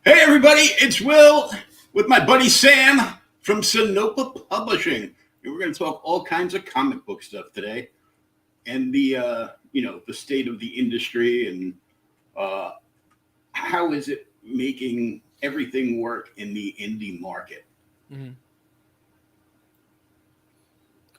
Hey everybody, it's Will with my buddy Sam from Sinopa Publishing. And we're going to talk all kinds of comic book stuff today and the state of the industry and uh, how is it making everything work in the indie market. Mhm.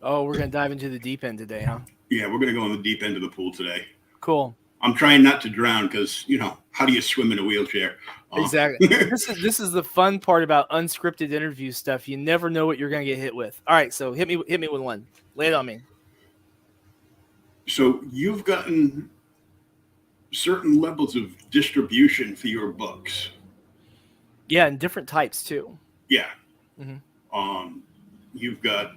Oh, we're gonna dive into the deep end today, huh? Yeah, we're going to go in the deep end of the pool today. Cool. I'm trying not to drown because, how do you swim in a wheelchair? Uh, Exactly. This is the fun part about unscripted interview stuff. You never know what you're gonna get hit with. All right, so hit me with one. Lay it on me. so you've gotten certain levels of distribution for your books. Yeah, and different types too. Yeah. Hmm. Um, you've got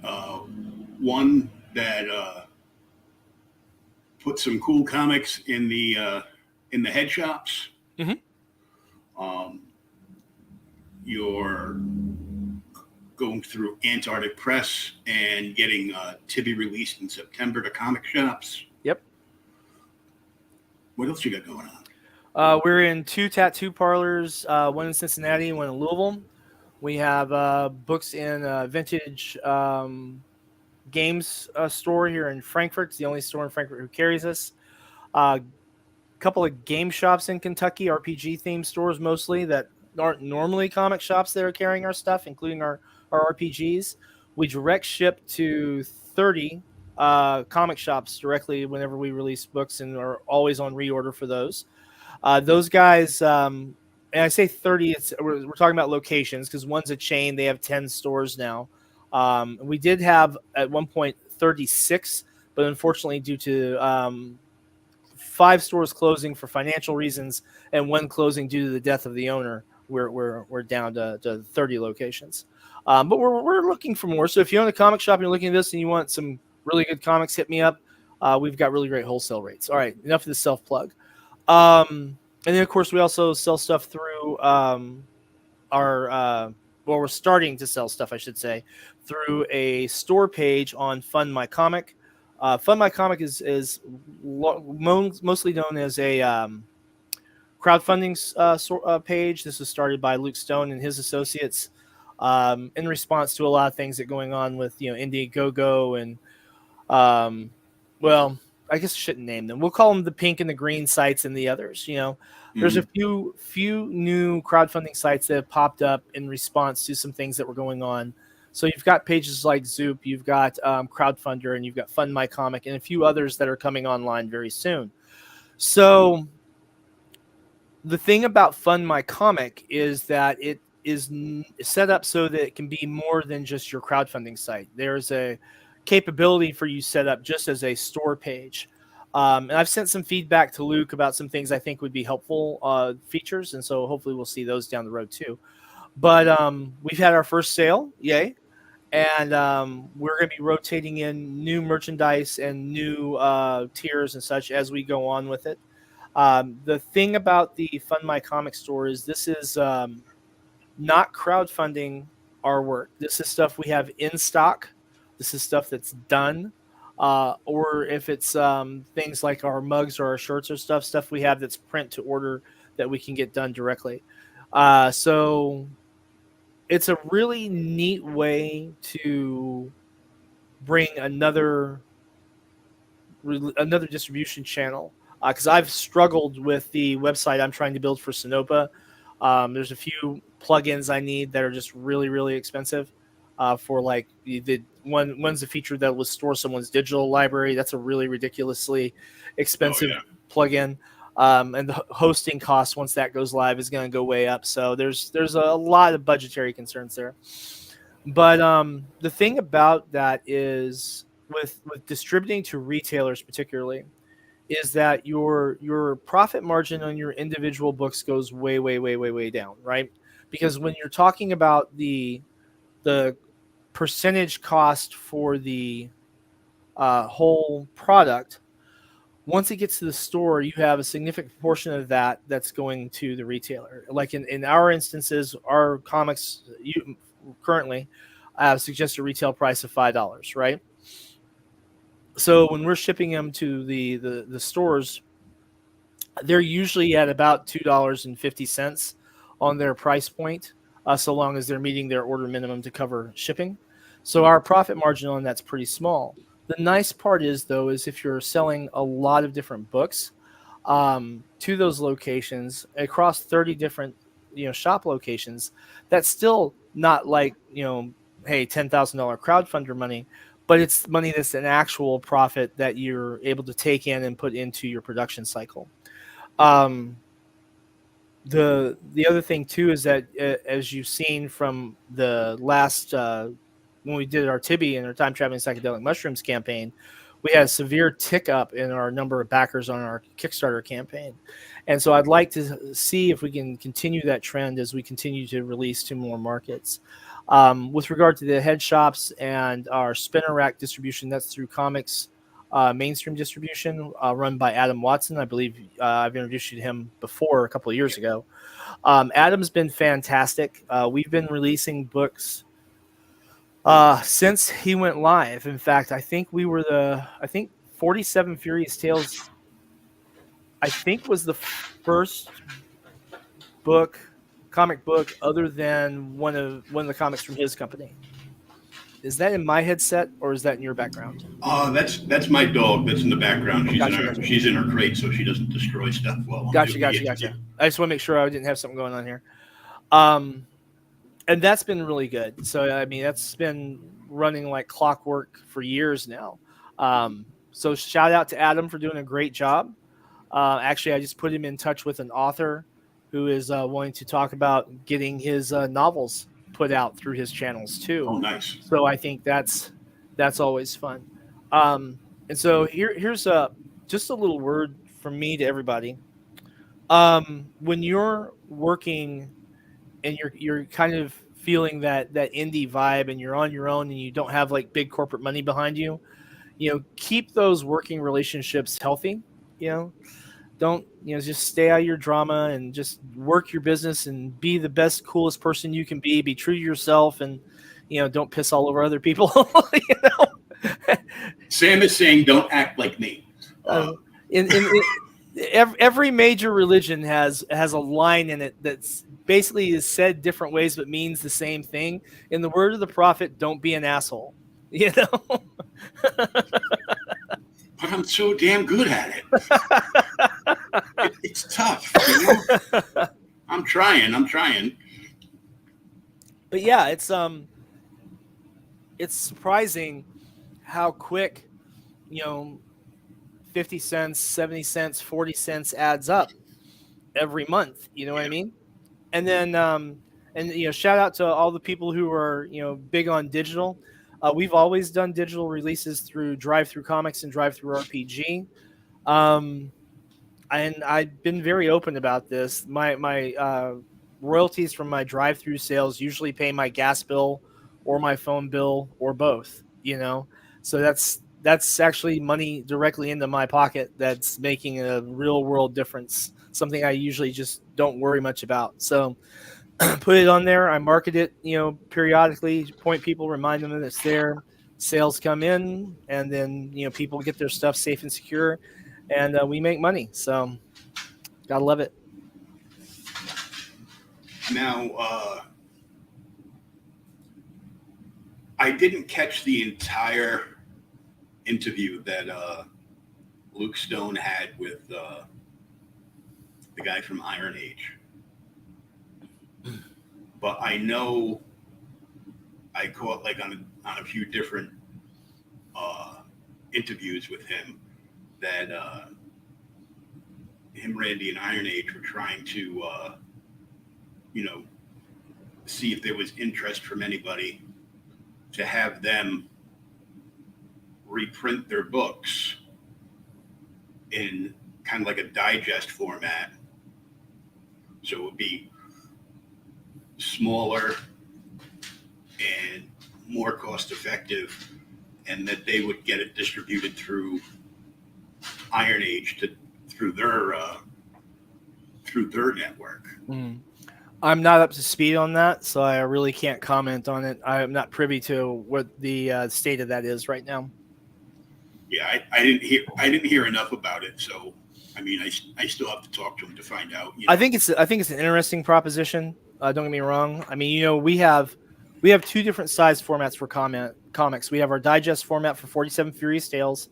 one that put some cool comics in the head shops. Hmm. Um, you're going through Antarctic Press and getting Tibby released in September to comic shops. Yep. What else you got going on? We're in two tattoo parlors, one in Cincinnati, one in Louisville. We have books in vintage games store here in Frankfurt. It's the only store in Frankfurt who carries us. A couple of game shops in Kentucky, RPG themed stores mostly that aren't normally comic shops that are carrying our stuff, including our RPGs. We direct ship to 30 comic shops directly whenever we release books and are always on reorder for those. Those guys, and I say 30, we're talking about locations because one's a chain. They have 10 stores now. We did have at one point 36, but unfortunately, due to 5 stores closing for financial reasons and one closing due to the death of the owner, we're down to 30 locations. But we're looking for more. So if you own a comic shop and you're looking at this and you want some really good comics, hit me up. We've got really great wholesale rates. All right, enough of the self plug. And then of course we also sell stuff through our well, we're starting to sell stuff, I should say, through a store page on Fund My Comic. Fund My Comic is mostly known as a crowdfunding page. This was started by Luke Stone and his associates in response to a lot of things that are going on with Indiegogo and well, I guess I shouldn't name them. We'll call them the pink and the green sites and the others. There's a Mm-hmm. few new crowdfunding sites that have popped up in response to some things that were going on. So you've got pages like Zoop, you've got Crowdfunder, and you've got Fund My Comic, and a few others that are coming online very soon. So the thing about Fund My Comic is that it is set up so that it can be more than just your crowdfunding site. There's a capability for you set up just as a store page. And I've sent some feedback to Luke about some things I think would be helpful features, and so hopefully we'll see those down the road too. But we've had our first sale, yay! And we're going to be rotating in new merchandise and new tiers and such as we go on with it. The thing about the Fund My Comic store is this is not crowdfunding our work. This is stuff we have in stock. This is stuff that's done. Or if it's things like our mugs or our shirts or stuff we have that's print to order that we can get done directly. So it's a really neat way to bring another distribution channel because I've struggled with the website I'm trying to build for Sinopa. There's a few plugins I need that are just really expensive. For like one's a feature that will store someone's digital library. That's a really ridiculously Oh expensive yeah. plugin. And the hosting cost once that goes live is going to go way up. So there's a lot of budgetary concerns there. But the thing about that is with distributing to retailers particularly is that your profit margin on your individual books goes way down, right? Because when you're talking about the percentage cost for the whole product, once it gets to the store, you have a significant portion of that that's going to the retailer. Like in our instances, our comics currently suggest a retail price of $5, right? So when we're shipping them to the stores, they're usually at about $2.50 on their price point, so long as they're meeting their order minimum to cover shipping. So our profit margin on that's pretty small. The nice part is, though, is if you're selling a lot of different books to those locations across 30 different shop locations, that's still not like hey, $10,000 crowdfunder money, but it's money that's an actual profit that you're able to take in and put into your production cycle. Um, the other thing too is that as you've seen from the last when we did our Tibby and our time traveling psychedelic mushrooms campaign, we had a severe tick up in our number of backers on our Kickstarter campaign. And so I'd like to see if we can continue that trend as we continue to release to more markets. With regard to the head shops and our spinner rack distribution, that's through comics mainstream distribution run by Adam Watson. I believe I've introduced you to him before a couple of years ago. Adam's been fantastic. We've been releasing books since he went live. In fact, I think 47 Furious Tales, I think, was the first comic book other than one of the comics from his company. Is that in my headset or is that in your background? That's my dog. That's in the background. Gotcha. She's in her crate, so she doesn't destroy stuff. Gotcha. I just want to make sure I didn't have something going on here. And that's been really good. So I mean, that's been running like clockwork for years now. So shout out to Adam for doing a great job. Actually, I just put him in touch with an author who is wanting to talk about getting his novels put out through his channels too. Oh, nice. So I think that's always fun. And so here's just a little word from me to everybody. When you're working and you're kind of feeling that indie vibe and you're on your own and you don't have like big corporate money behind you, keep those working relationships healthy. Don't just stay out of your drama and just work your business and be the best, coolest person you can be true to yourself, and don't piss all over other people. Sam is saying don't act like me. Every major religion has a line in it that's basically is said different ways but means the same thing. In the word of the prophet, don't be an asshole. But I'm so damn good at it. It's tough. I'm trying. But yeah, it's surprising how quick 50 cents, 70 cents, 40 cents adds up every month. You know what I mean? And then and shout out to all the people who are big on digital. We've always done digital releases through Drive-Thru Comics and Drive-Thru RPG. And I've been very open about this. My royalties from my drive-through sales usually pay my gas bill or my phone bill or both, So that's actually money directly into my pocket that's making a real world difference, something I usually just don't worry much about. So put it on there. I market it, periodically, point people, remind them that it's there. Sales come in, and then, people get their stuff safe and secure, and we make money. So gotta love it. Now, I didn't catch the entire interview that Luke Stone had with the guy from Iron Age. But I know I caught like on a few different interviews with him that him, Randy, and Iron Age were trying to see if there was interest from anybody to have them reprint their books in kind of like a digest format. So it would be smaller and more cost effective, and that they would get it distributed through Iron Age through their network. I'm not up to speed on that, so I really can't comment on it. I'm not privy to what the state of that is right now. Yeah, I didn't hear enough about it, so I mean, I still have to talk to him to find out. I think it's an interesting proposition. Don't get me wrong. I mean, we have two different size formats for comics. We have our digest format for 47 Furious Tales,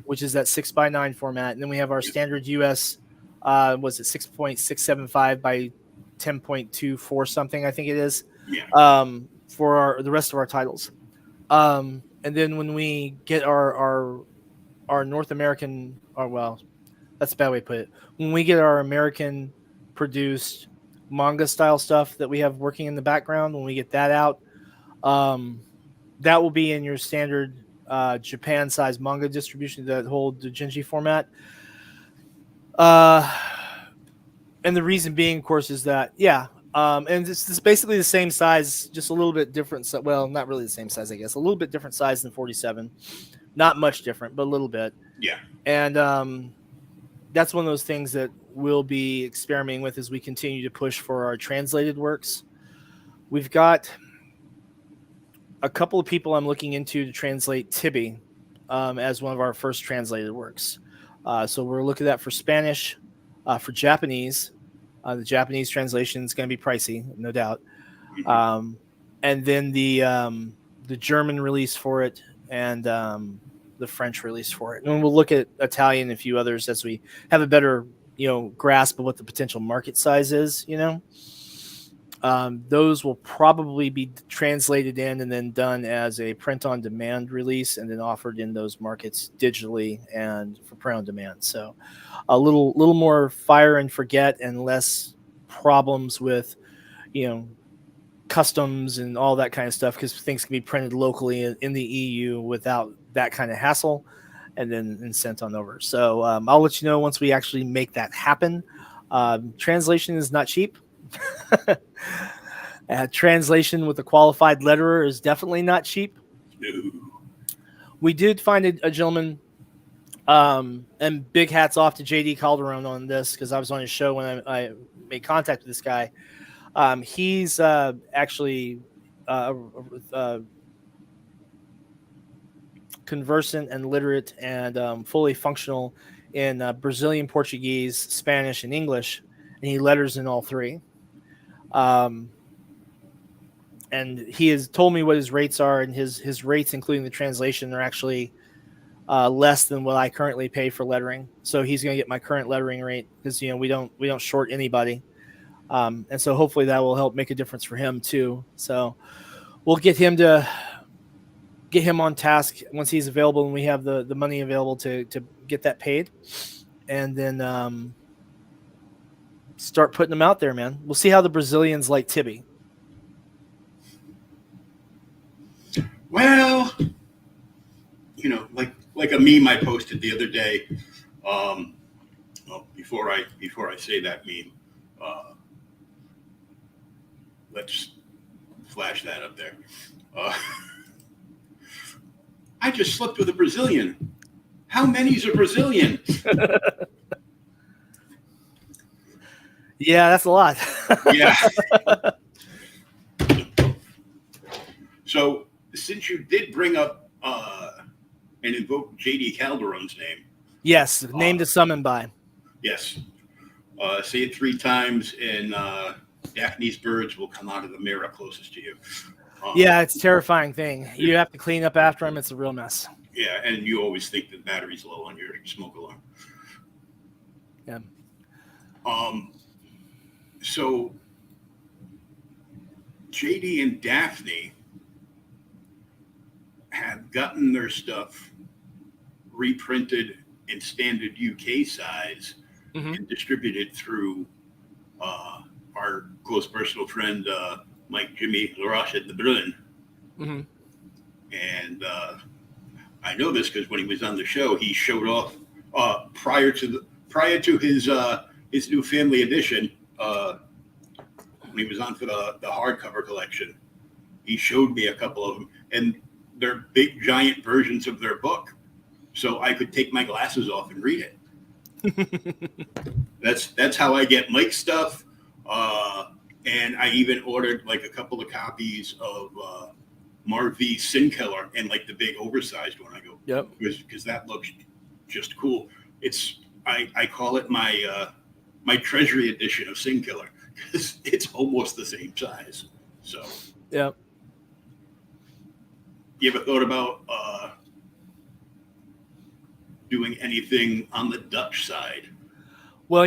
which is that 6x9 format, and then we have our standard US, was it 6.675 by 10.24 something? I think it is. Yeah. For the rest of our titles, and then when we get our North American, or well, that's a bad way to put it. When we get our American produced manga style stuff that we have working in the background, when we get that out, that will be in your standard Japan size manga distribution that hold the Genji format. And the reason being, of course, is that, and it's basically the same size, just a little bit different. Well, not really the same size, I guess. A little bit different size than 47. Not much different, but a little bit. Yeah. And that's one of those things that we'll be experimenting with as we continue to push for our translated works. We've got a couple of people I'm looking into to translate Tibi as one of our first translated works. So we're looking at that for Spanish, for Japanese. The Japanese translation is going to be pricey, no doubt. And then the German release for it, and the French release for it. And we'll look at Italian and a few others as we have a better, grasp of what the potential market size is, Those will probably be translated in and then done as a print on demand release and then offered in those markets digitally and for print on demand. So a little more fire and forget and less problems with, customs and all that kind of stuff, because things can be printed locally in the EU without that kind of hassle and then sent on over. So I'll let you know once we actually make that happen. Translation is not cheap. Translation with a qualified letterer is definitely not cheap. No. We did find a gentleman, and big hats off to JD Calderon on this, because I was on his show when I made contact with this guy. He's actually conversant and literate and fully functional in Brazilian Portuguese, Spanish, and English, and he letters in all three. And he has told me what his rates are, and his rates, including the translation, are actually less than what I currently pay for lettering. So he's going to get my current lettering rate, because we don't short anybody. And so hopefully that will help make a difference for him too. So we'll get him on task once he's available and we have the money available to get that paid, and then start putting them out there, man. We'll see how the Brazilians like Tibi. Well, like a meme I posted the other day. Before I say that meme, let's flash that up there. I just slept with a Brazilian. How many's a Brazilian? Yeah, that's a lot. Yeah. So since you did bring up and invoke JD Calderon's name. Yes, name to summon by. Yes. Say it 3 times, and Daphne's birds will come out of the mirror closest to you. Yeah, it's a terrifying thing. You have to clean up after them. It's a real mess. Yeah, and you always think the battery's low on your smoke alarm. Yeah. So JD and Daphne have gotten their stuff reprinted in standard UK size and distributed through our close personal friend Mike Jimmy LaRoche at the Brun. And I know this because when he was on the show, he showed off prior to his new family edition. When he was on for the hardcover collection, he showed me a couple of them, and they're big giant versions of their book, so I could take my glasses off and read it. That's how I get Mike's stuff. And I even ordered like a couple of copies of Marv V Sin Killer, and like the big oversized one. I go, yep, because that looks just cool. It's I call it my treasury edition of Sin Killer because it's almost the same size. So Yeah. you ever thought about doing anything on the Dutch side? Well,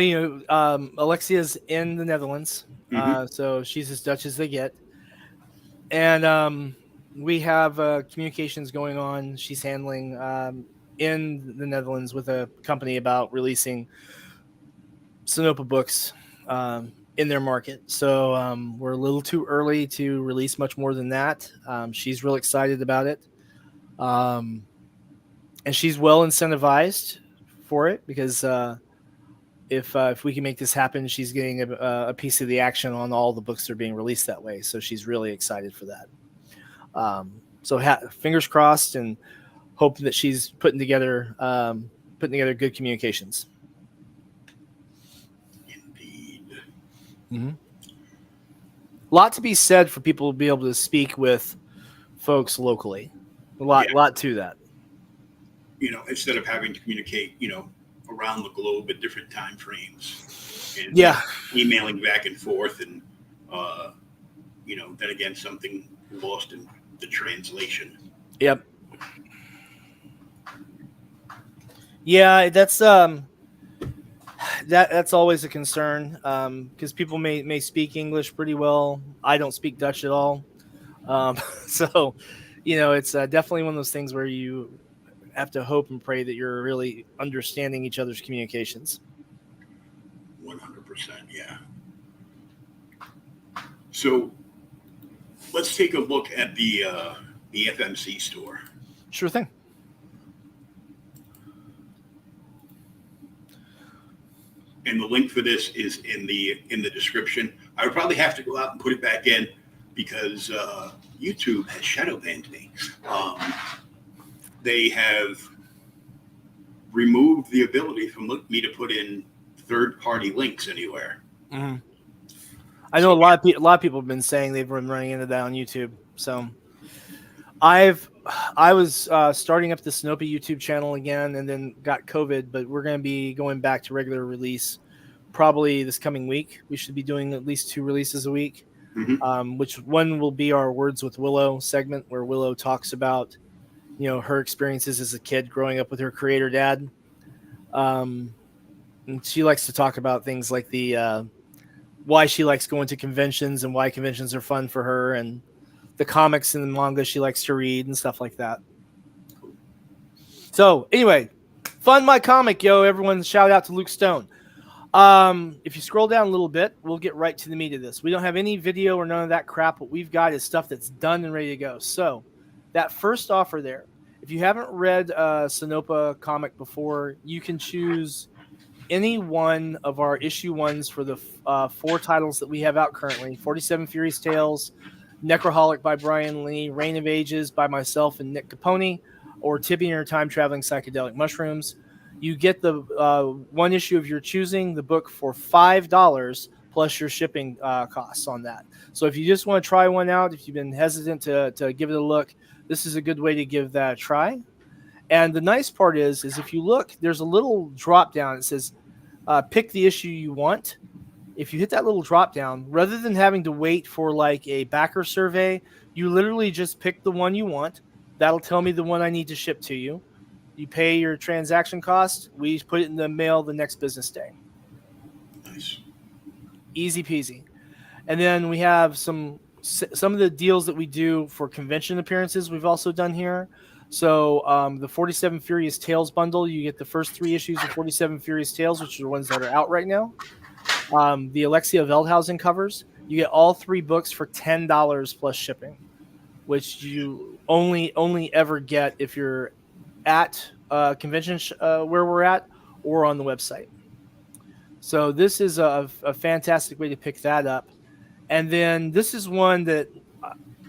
Alexia's in the Netherlands, so she's as Dutch as they get, and we have communications going on. She's handling in the Netherlands with a company about releasing Sinopa books in their market. So we're a little too early to release much more than that. She's real excited about it, and she's well incentivized for it because if we can make this happen, she's getting a piece of the action on all the books that are being released that way. So she's really excited for that. So fingers crossed, and hope that she's putting together good communications. Indeed. Mm-hmm. A lot to be said for people to be able to speak with folks locally. A lot to that. Instead of having to communicate, around the globe at different time frames. And, emailing back and forth, and then again, something lost in the translation. Yep. Yeah, that's always a concern because people may speak English pretty well. I don't speak Dutch at all, so it's definitely one of those things where you have to hope and pray that you're really understanding each other's communications. 100%, yeah. So let's take a look at the FMC store. Sure thing. And the link for this is in the description. I would probably have to go out and put it back in because YouTube has shadow banned me. They have removed the ability for me to put in third-party links anywhere. Mm-hmm. I know a lot of people have been saying they've been running into that on YouTube. So I was starting up the Sinopa YouTube channel again, and then got COVID. But we're going to be going back to regular release probably this coming week. We should be doing at least 2 releases a week. Mm-hmm. Which one will be our Words with Willow segment, where Willow talks about her experiences as a kid growing up with her creator dad. And she likes to talk about things like the why she likes going to conventions and why conventions are fun for her, and the comics and the manga she likes to read and stuff like that. So anyway, Fund My Comic, everyone. Shout out to Luke Stone. If you scroll down a little bit, we'll get right to the meat of this. We don't have any video or none of that crap. What we've got is stuff that's done and ready to go. So that first offer there, if you haven't read Sinopa comic before, you can choose any one of our issue ones for the 4 titles that we have out currently: 47 Furious Tales, Necroholic by Brian Lee, Reign of Ages by myself and Nick Capone, or Tibby and Her Time Traveling Psychedelic Mushrooms. You get the one issue of your choosing, the book, for $5 plus your shipping costs on that. So if you just want to try one out, if you've been hesitant to give it a look, this is a good way to give that a try. And the nice part is if you look, there's a little drop down. It says, pick the issue you want. If you hit that little drop down, rather than having to wait for like a backer survey, you literally just pick the one you want. That'll tell me the one I need to ship to you. You pay your transaction cost. We put it in the mail the next business day. Nice. Easy peasy. And then we have some of the deals that we do for convention appearances we've also done here. So the 47 Furious Tales bundle, you get the first 3 issues of 47 Furious Tales, which are the ones that are out right now. The Alexia Veldhausen covers, you get all 3 books for $10 plus shipping, which you only ever get if you're at a convention where we're at, or on the website. So this is a fantastic way to pick that up. And then this is one that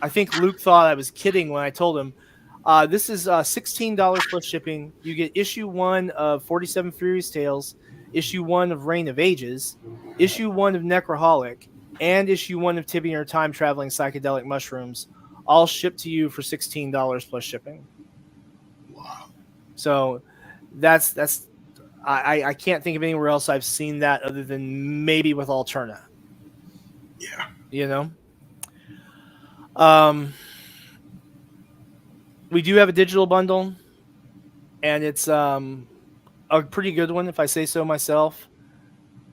I think Luke thought I was kidding when I told him. This is $16 plus shipping. You get issue 1 of 47 Furious Tales, issue 1 of Reign of Ages, issue 1 of Necroholic, and issue 1 of Tibby and Her Time Traveling Psychedelic Mushrooms, all shipped to you for $16 plus shipping. Wow. So that's I can't think of anywhere else I've seen that other than maybe with Alterna. Yeah. You know, um, we do have a digital bundle, and it's a pretty good one if I say so myself.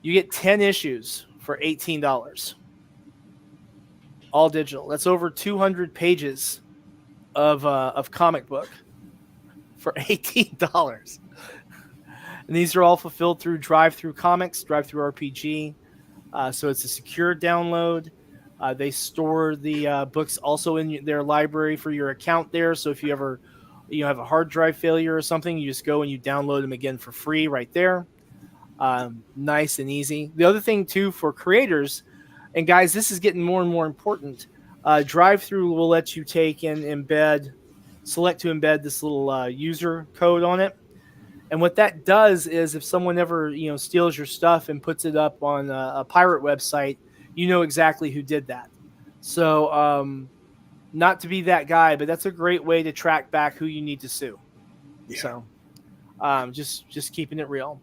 You get 10 issues for $18, all digital. That's over 200 pages of comic book for $18. And these are all fulfilled through Drive-Through Comics, Drive-Through RPG. So it's a secure download. They store the books also in their library for your account there. So if you ever have a hard drive failure or something, you just go and you download them again for free right there. Nice and easy. The other thing too for creators, and guys, this is getting more and more important. Drive-Through will let you take and select to embed this little user code on it. And what that does is, if someone ever steals your stuff and puts it up on a pirate website, you know exactly who did that. So, not to be that guy, but that's a great way to track back who you need to sue. Yeah. So, just keeping it real.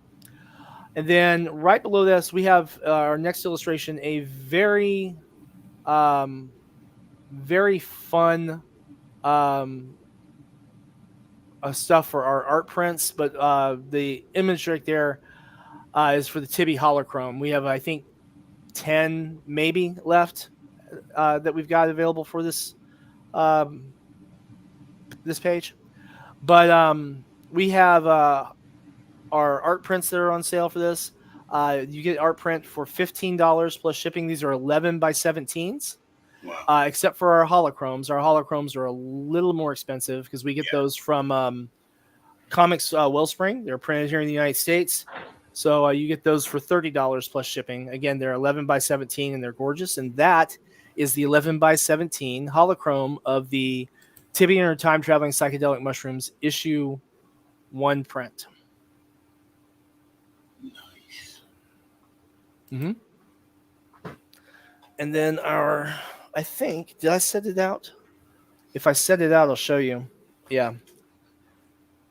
And then right below this, we have our next illustration, a very, very fun stuff for our art prints, but the image right there is for the Tibi Holochrome. We have, I think, 10 maybe left that we've got available for this this page. But we have our art prints that are on sale for this. You get art print for $15 plus shipping. These are 11 by 17s. Wow. Except for our holochromes. Our holochromes are a little more expensive because we get those from Comics Wellspring. They're printed here in the United States. So you get those for $30 plus shipping. Again, they're 11 by 17 and they're gorgeous. And that is the 11 by 17 holochrome of the Tibi and Her Time Traveling Psychedelic Mushrooms issue 1 print. Nice. Mm-hmm. And then I think, did I set it out? If I set it out, I'll show you. Yeah.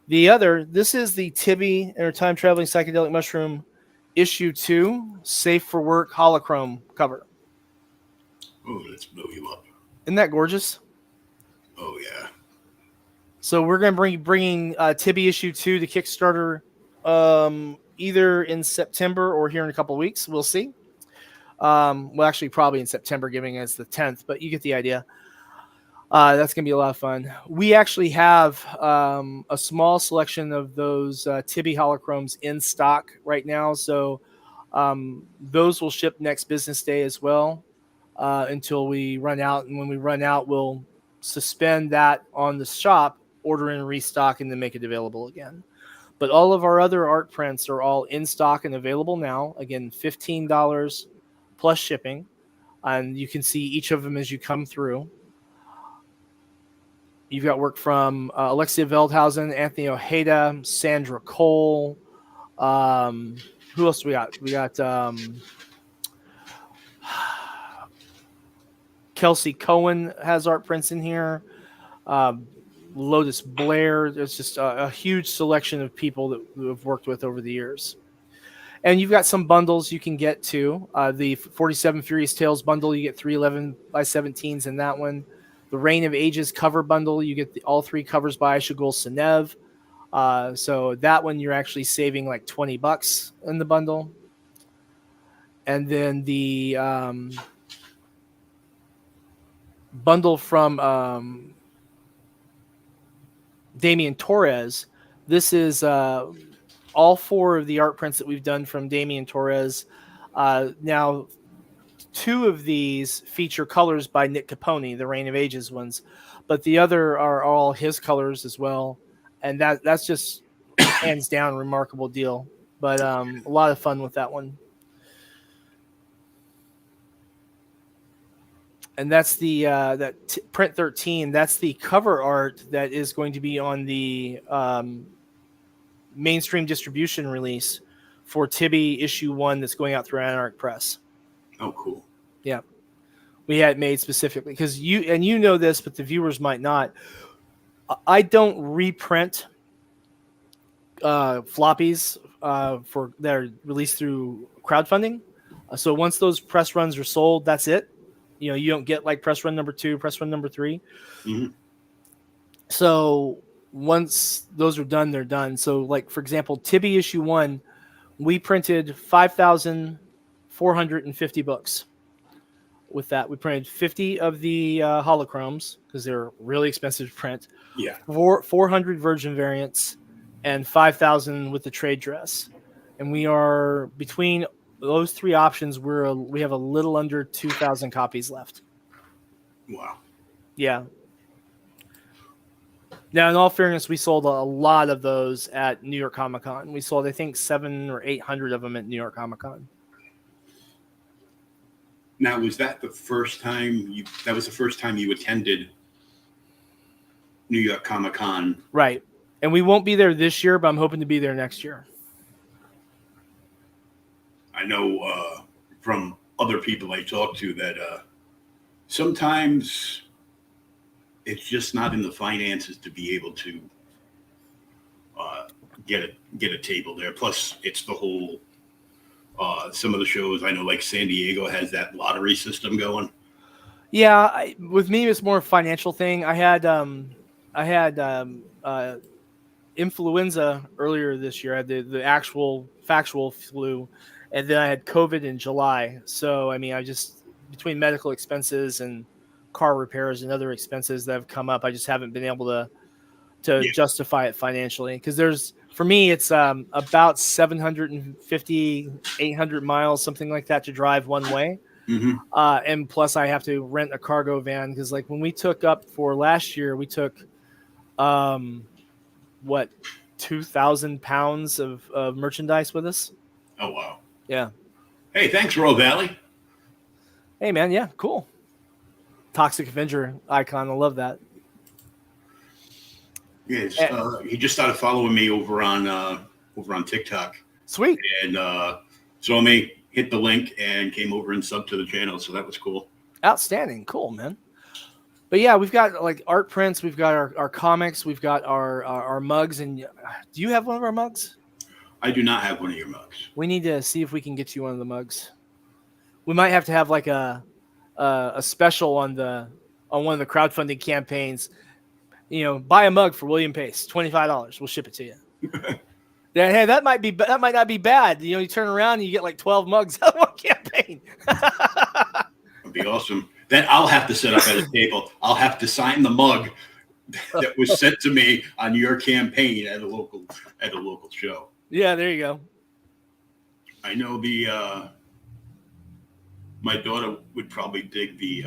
This is the Tibi and Her Time Traveling Psychedelic Mushroom issue 2, Safe for Work holochrome cover. Oh, let's blow you up. Isn't that gorgeous? Oh, yeah. So we're going to bringing Tibi issue 2 to Kickstarter either in September or here in a couple of weeks. We'll see. Well, actually, probably in September, giving us the 10th, but you get the idea. That's going to be a lot of fun. We actually have a small selection of those Tibi holochromes in stock right now. So those will ship next business day as well until we run out. And when we run out, we'll suspend that on the shop, order and restock, and then make it available again. But all of our other art prints are all in stock and available now. Again, $15 plus shipping. And you can see each of them as you come through. You've got work from Alexia Veldhausen, Anthony Ojeda, Sandra Cole. Who else do we got? We got Kelsey Cohen has art prints in here. Lotus Blair. There's just a huge selection of people that we've worked with over the years. And you've got some bundles you can get too. The 47 Furious Tales bundle, you get 3 11 by 17s in that one. The Reign of Ages cover bundle, you get all 3 covers by Shugul Senev. So that one you're actually saving like $20 in the bundle. And then the bundle from Damian Torres. This is all 4 of the art prints that we've done from Damian Torres. Now, 2 of these feature colors by Nick Capone, the Reign of Ages ones, but the other are all his colors as well. And that's just hands down remarkable deal. But a lot of fun with that one. And that's the print 13. That's the cover art that is going to be on the mainstream distribution release for Tibi issue 1 that's going out through Anarch Press. Oh, cool. Yeah. We had it made specifically because you know this, but the viewers might not. I don't reprint floppies for that are released through crowdfunding. So once those press runs are sold, that's it. You don't get like press run number 2, press run number 3. Mhm. So once those are done, they're done. So like, for example, Tibby issue 1, we printed 5,450 books. With that, we printed 50 of the holochromes because they're really expensive to print. Yeah. 400 virgin variants and 5,000 with the trade dress. And we are between those 3 options. We have a little under 2,000 copies left. Wow. Yeah. Now, in all fairness, we sold a lot of those at New York Comic Con. We sold, I think, 700 or 800 of them at New York Comic Con. Now, was that the first time you attended New York Comic Con? Right. And we won't be there this year, but I'm hoping to be there next year. I know from other people I talk to that sometimes it's just not in the finances to be able to get a table there. Plus, it's the whole some of the shows I know, like San Diego, has that lottery system going. Yeah, with me, it's more a financial thing. I had influenza earlier this year. I had the actual factual flu, and then I had COVID in July. So, I mean, I just, between medical expenses and car repairs and other expenses that have come up, I just haven't been able to justify it financially. Because for me, it's about 750, 800 miles, something like that, to drive one way. Mm-hmm. And plus I have to rent a cargo van. Because like when we took up for last year, we took, 2,000 pounds of merchandise with us. Oh, wow. Yeah. Hey, thanks, Roll Valley. Hey, man. Yeah, cool. Toxic Avenger icon. I love that. Yes, he just started following me over on TikTok. Sweet. And saw me, hit the link, and came over and subbed to the channel. So that was cool. Outstanding. Cool, man. But yeah, we've got like art prints. We've got our comics. We've got our mugs. And do you have one of our mugs? I do not have one of your mugs. We need to see if we can get you one of the mugs. We might have to have like a special on one of the crowdfunding campaigns. Buy a mug for William Pace, $25. We'll ship it to you. Yeah, hey, that might not be bad. You turn around and you get like 12 mugs out of one campaign. That'd be awesome. Then I'll have to set up at a table. I'll have to sign the mug that was sent to me on your campaign at a local show. Yeah, there you go. I know my daughter would probably dig the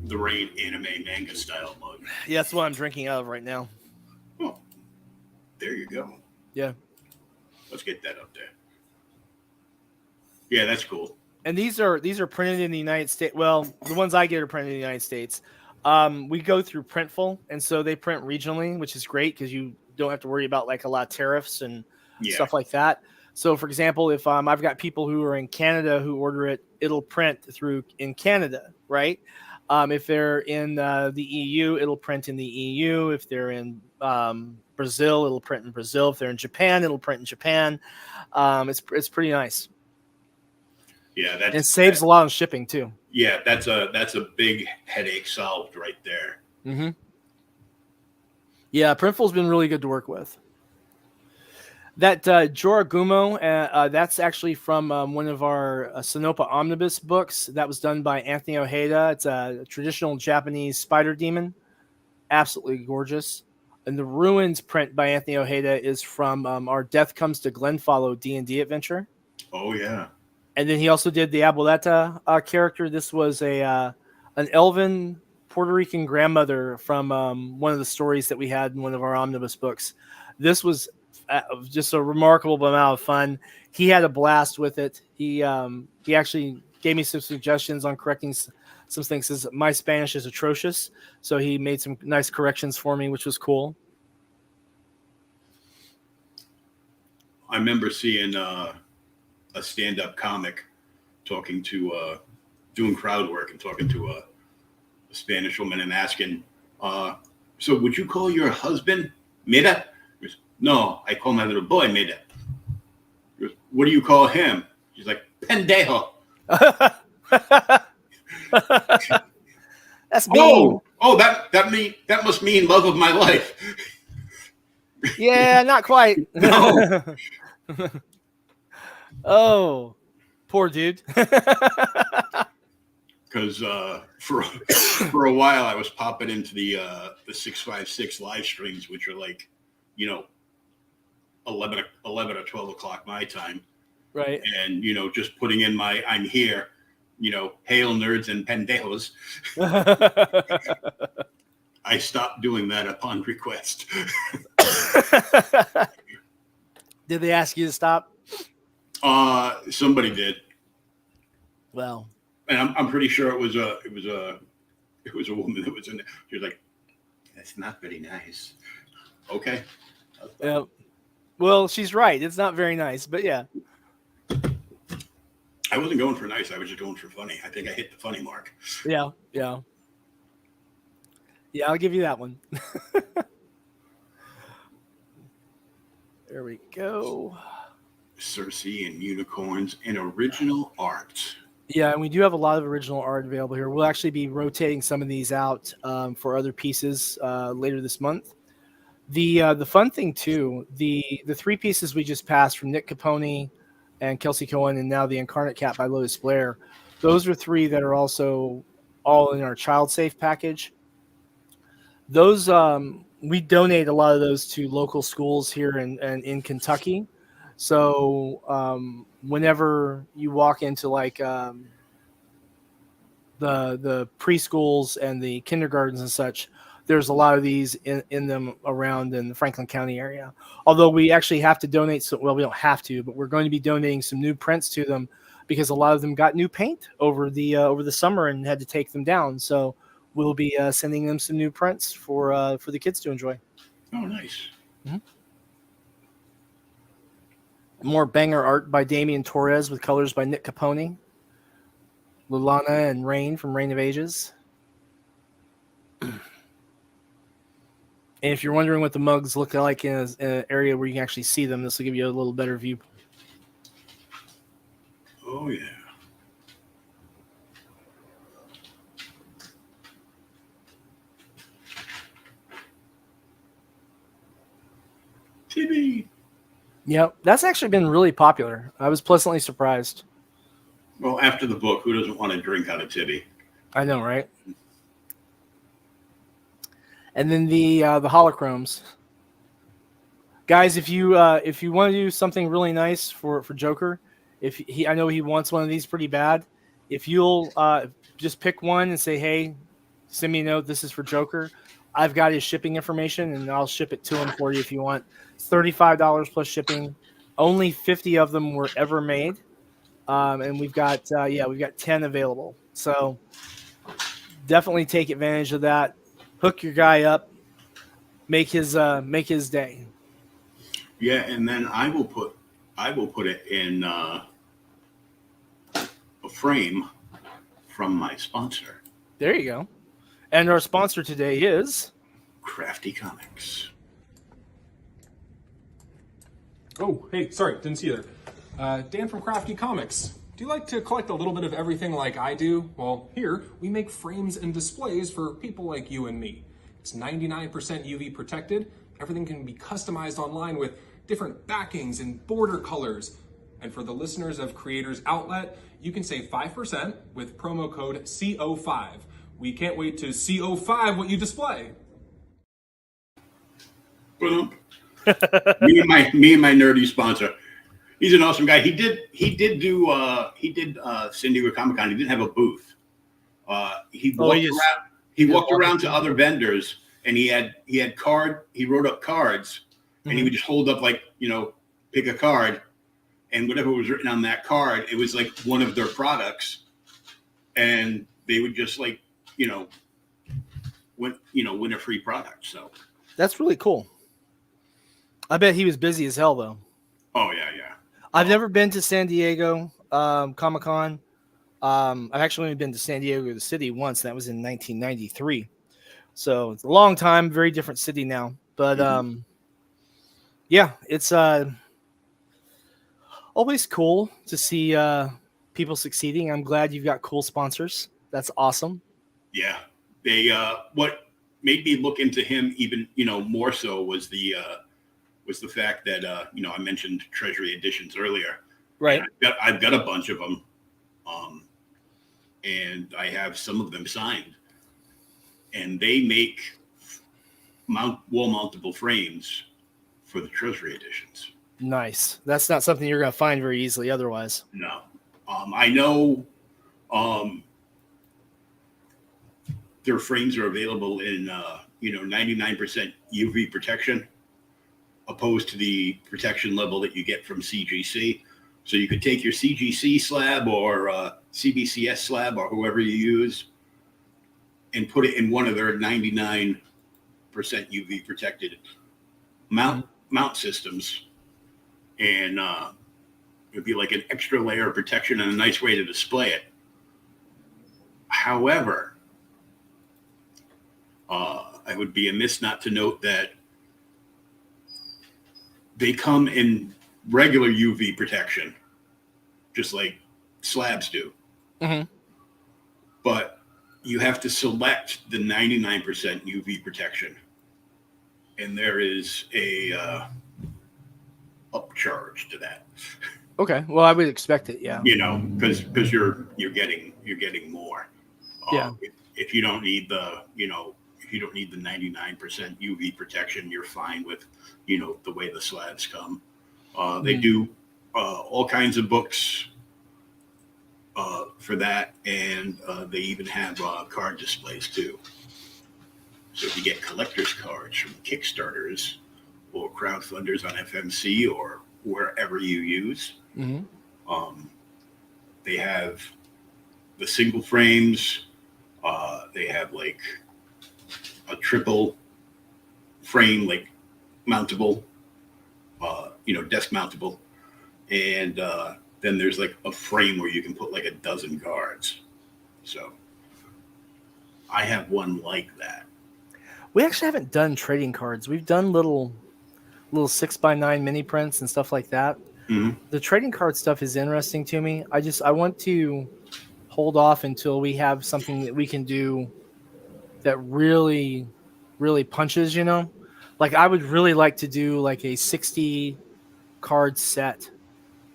Rain anime manga style mug. Yeah, that's what I'm drinking out of right now. Oh, there you go. Yeah. Let's get that up there. Yeah, that's cool. And these are printed in the United States. Well, the ones I get are printed in the United States. We go through Printful, and so they print regionally, which is great because you don't have to worry about like a lot of tariffs and stuff like that. So, for example, if I've got people who are in Canada who order it, it'll print in Canada, right? If they're in the EU, it'll print in the EU. If they're in Brazil, it'll print in Brazil. If they're in Japan, it'll print in Japan. It's pretty nice. Yeah, it saves a lot on shipping too. Yeah, that's a big headache solved right there. Mm-hmm. Yeah, Printful's been really good to work with. That Joragumo, that's actually from one of our Sinopa omnibus books. That was done by Anthony Ojeda. It's a traditional Japanese spider demon. Absolutely gorgeous. And the Ruins print by Anthony Ojeda is from our Death Comes to Glenfollow D&D adventure. Oh, yeah. And then he also did the Abuelita character. This was an elven Puerto Rican grandmother from one of the stories that we had in one of our omnibus books. This was just a remarkable amount of fun. He had a blast with it. He actually gave me some suggestions on correcting some things. Says my Spanish is atrocious, so he made some nice corrections for me, which was cool. I remember seeing a stand-up comic talking to doing crowd work and talking to a Spanish woman and asking, so would you call your husband Mira? No, I call my little boy Mira. what do you call him? She's like, pendejo. That's mean. That must mean love of my life. Yeah, not quite. No. Oh, poor dude. Because for a while I was popping into the 656 live streams, which are like, 11 or 12 o'clock my time. Right. And, just putting in my I'm here, hail nerds and pendejos. I stopped doing that upon request. Did they ask you to stop? Somebody did. Well, and I'm pretty sure it was a woman that was in there. She was like, "That's not very nice." Okay. Yeah. Well, she's right. It's not very nice, but yeah. I wasn't going for nice. I was just going for funny. I think I hit the funny mark. Yeah. Yeah. Yeah, I'll give you that one. There we go. Cersei and unicorns and original art. Yeah, and we do have a lot of original art available here. We'll actually be rotating some of these out for other pieces later this month. The fun thing too, the 3 pieces we just passed from Nick Capone and Kelsey Cohen, and now the Incarnate Cat by Lotus Blair. Those are 3 that are also all in our child safe package. Those we donate a lot of those to local schools here in Kentucky. So whenever you walk into like the preschools and the kindergartens and such, there's a lot of these in them around in the Franklin County area. Although we actually have to donate, we don't have to, but we're going to be donating some new prints to them because a lot of them got new paint over the summer and had to take them down. So we'll be sending them some new prints for the kids to enjoy. Oh, nice. Mm-hmm. More banger art by Damian Torres with colors by Nick Capone. Lulana and Rain from Reign of Ages. And if you're wondering what the mugs look like in an area where you can actually see them, this will give you a little better view. Oh, yeah. TV. Yep, that's actually been really popular. I was pleasantly surprised. Well, after the book, who doesn't want to drink out of Tibby? I know, right? And then the holochromes, guys. If you want to do something really nice for Joker, I know he wants one of these pretty bad. If you'll just pick one and say, "Hey, send me a note. This is for Joker." I've got his shipping information, and I'll ship it to him for you if you want. It's $35 plus shipping. Only 50 of them were ever made, and we've got 10 available. So definitely take advantage of that. Hook your guy up, make his day. Yeah, and then I will put it in a frame from my sponsor. There you go. And our sponsor today is Crafty Comics. Oh, hey, sorry, didn't see you there. Dan from Crafty Comics. Do you like to collect a little bit of everything like I do? Well, here, we make frames and displays for people like you and me. It's 99% UV protected. Everything can be customized online with different backings and border colors. And for the listeners of Creators Outlet, you can save 5% with promo code CO5. We can't wait to CO5 what you display. me and my nerdy sponsor. He's an awesome guy. He did San Diego Comic-Con. He didn't have a booth. He walked around to other vendors, and he wrote up cards, and he would just hold up pick a card, and whatever was written on that card, it was like one of their products, and they would just win a free product. So that's really cool. I bet he was busy as hell though. Oh yeah. I've never been to San Diego Comic-Con. I've actually only been to San Diego the city once. That was in 1993. So it's a long time, very different city now. But yeah, it's Always cool to see people succeeding. I'm glad you've got cool sponsors. That's awesome. Yeah, they what made me look into him even more so was the fact that I mentioned Treasury editions earlier. Right. And I've got a bunch of them, and I have some of them signed, and they make wall mountable frames for the Treasury editions. Nice. That's not something you're going to find very easily otherwise. No, I know. Their frames are available in 99% UV protection, opposed to the protection level that you get from CGC. So you could take your CGC slab or CBCS slab or whoever you use and put it in one of their 99% UV protected mount systems, and it'd be like an extra layer of protection and a nice way to display it. However, I would be amiss not to note that they come in regular UV protection, just like slabs do. Mm-hmm. But you have to select the 99% UV protection, and there is a upcharge to that. Okay. Well, I would expect it. Yeah. Because you're getting more. Yeah. If you don't need the 99% UV protection, you're fine with the way the slabs come. They do all kinds of books for that, and they even have card displays too. So if you get collector's cards from Kickstarters or crowdfunders on FMC or wherever you use, they have the single frames. They have like a triple frame, like mountable, desk mountable, and then there's like a frame where you can put like a dozen cards. So I have one like that. We actually haven't done trading cards. We've done little 6x9 mini prints and stuff like that. Mm-hmm. The trading card stuff is interesting to me. I want to hold off until we have something that we can do that really, really punches, Like I would really like to do like a 60 card set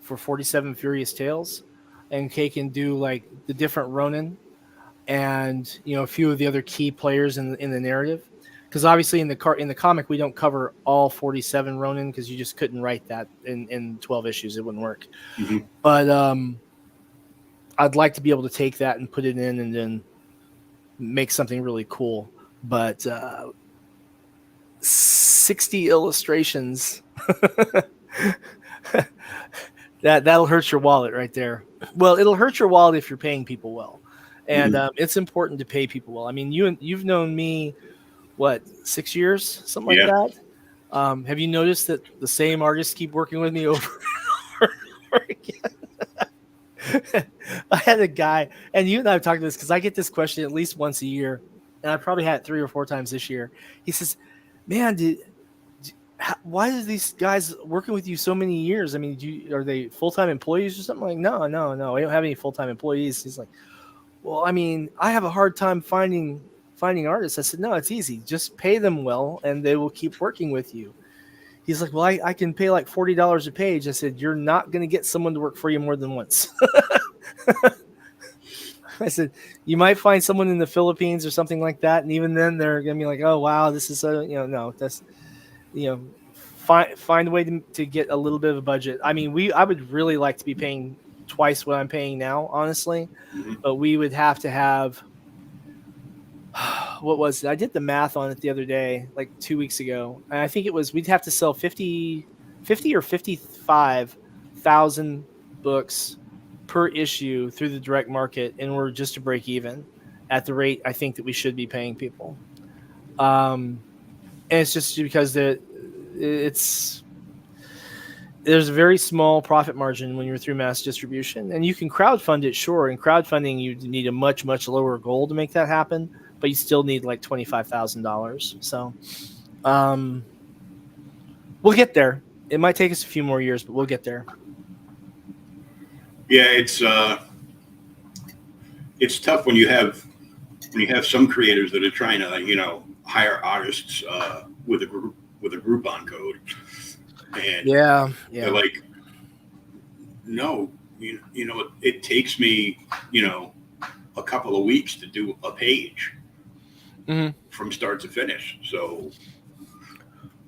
for 47 Furious Tales, and Kay can do like the different Ronin and a few of the other key players in the narrative. Because obviously in the comic we don't cover all 47 Ronin because you just couldn't write that in 12 issues. It wouldn't work. Mm-hmm. But I'd like to be able to take that and put it in and then make something really cool. But 60 illustrations, that'll hurt your wallet right there. Well, it'll hurt your wallet if you're paying people well. And it's important to pay people well. I mean, you've known me, what, 6 years, something like that? Have you noticed that the same artists keep working with me over and over again? I had a guy, and you and I have talked about this because I get this question at least once a year, and I probably had it 3 or 4 times this year. He says, man, why are these guys working with you so many years? I mean, are they full-time employees or something? Like, no, we don't have any full-time employees. He's like, well, I mean, I have a hard time finding artists. I said, no, it's easy. Just pay them well, and they will keep working with you. He's like, well, I can pay like $40 a page. I said, you're not going to get someone to work for you more than once. I said, you might find someone in the Philippines or something like that, and even then they're going to be like, oh, wow, this is no, that's, find a way to get a little bit of a budget. I mean, I would really like to be paying twice what I'm paying now, honestly, but we would have to have, what was it? I did the math on it the other day, like 2 weeks ago. And I think we'd have to sell 50 or 55,000 books per issue through the direct market in order just to break even at the rate I think that we should be paying people. And it's just because there's a very small profit margin when you're through mass distribution, and you can crowdfund it. Sure. In crowdfunding, you need a much, much lower goal to make that happen, but you still need like $25,000. So, we'll get there. It might take us a few more years, but we'll get there. Yeah, it's tough when you have some creators that are trying to hire artists with a Groupon code, and Yeah. they're like, no, it takes me a couple of weeks to do a page from start to finish. So,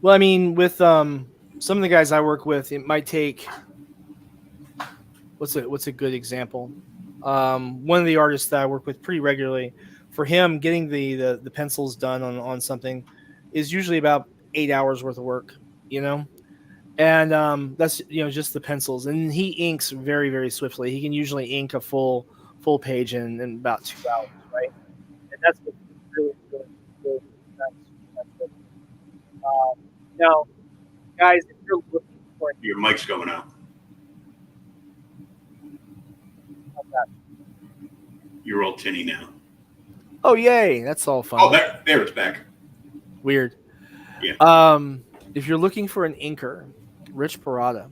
well, I mean, with some of the guys I work with, it might take what's a good example. One of the artists that I work with pretty regularly, for him, getting the pencils done on something is usually about 8 hours worth of work, and that's just the pencils, and he inks very, very swiftly. He can usually ink a full page in about 2 hours, right? And that's what's really, really, really that's what, now, guys, if you're looking for your mic's going out. that, You're all tinny now. oh yay, that's all fun. Oh, there it's back. Weird. Yeah. If you're looking for an inker, Rich Parada,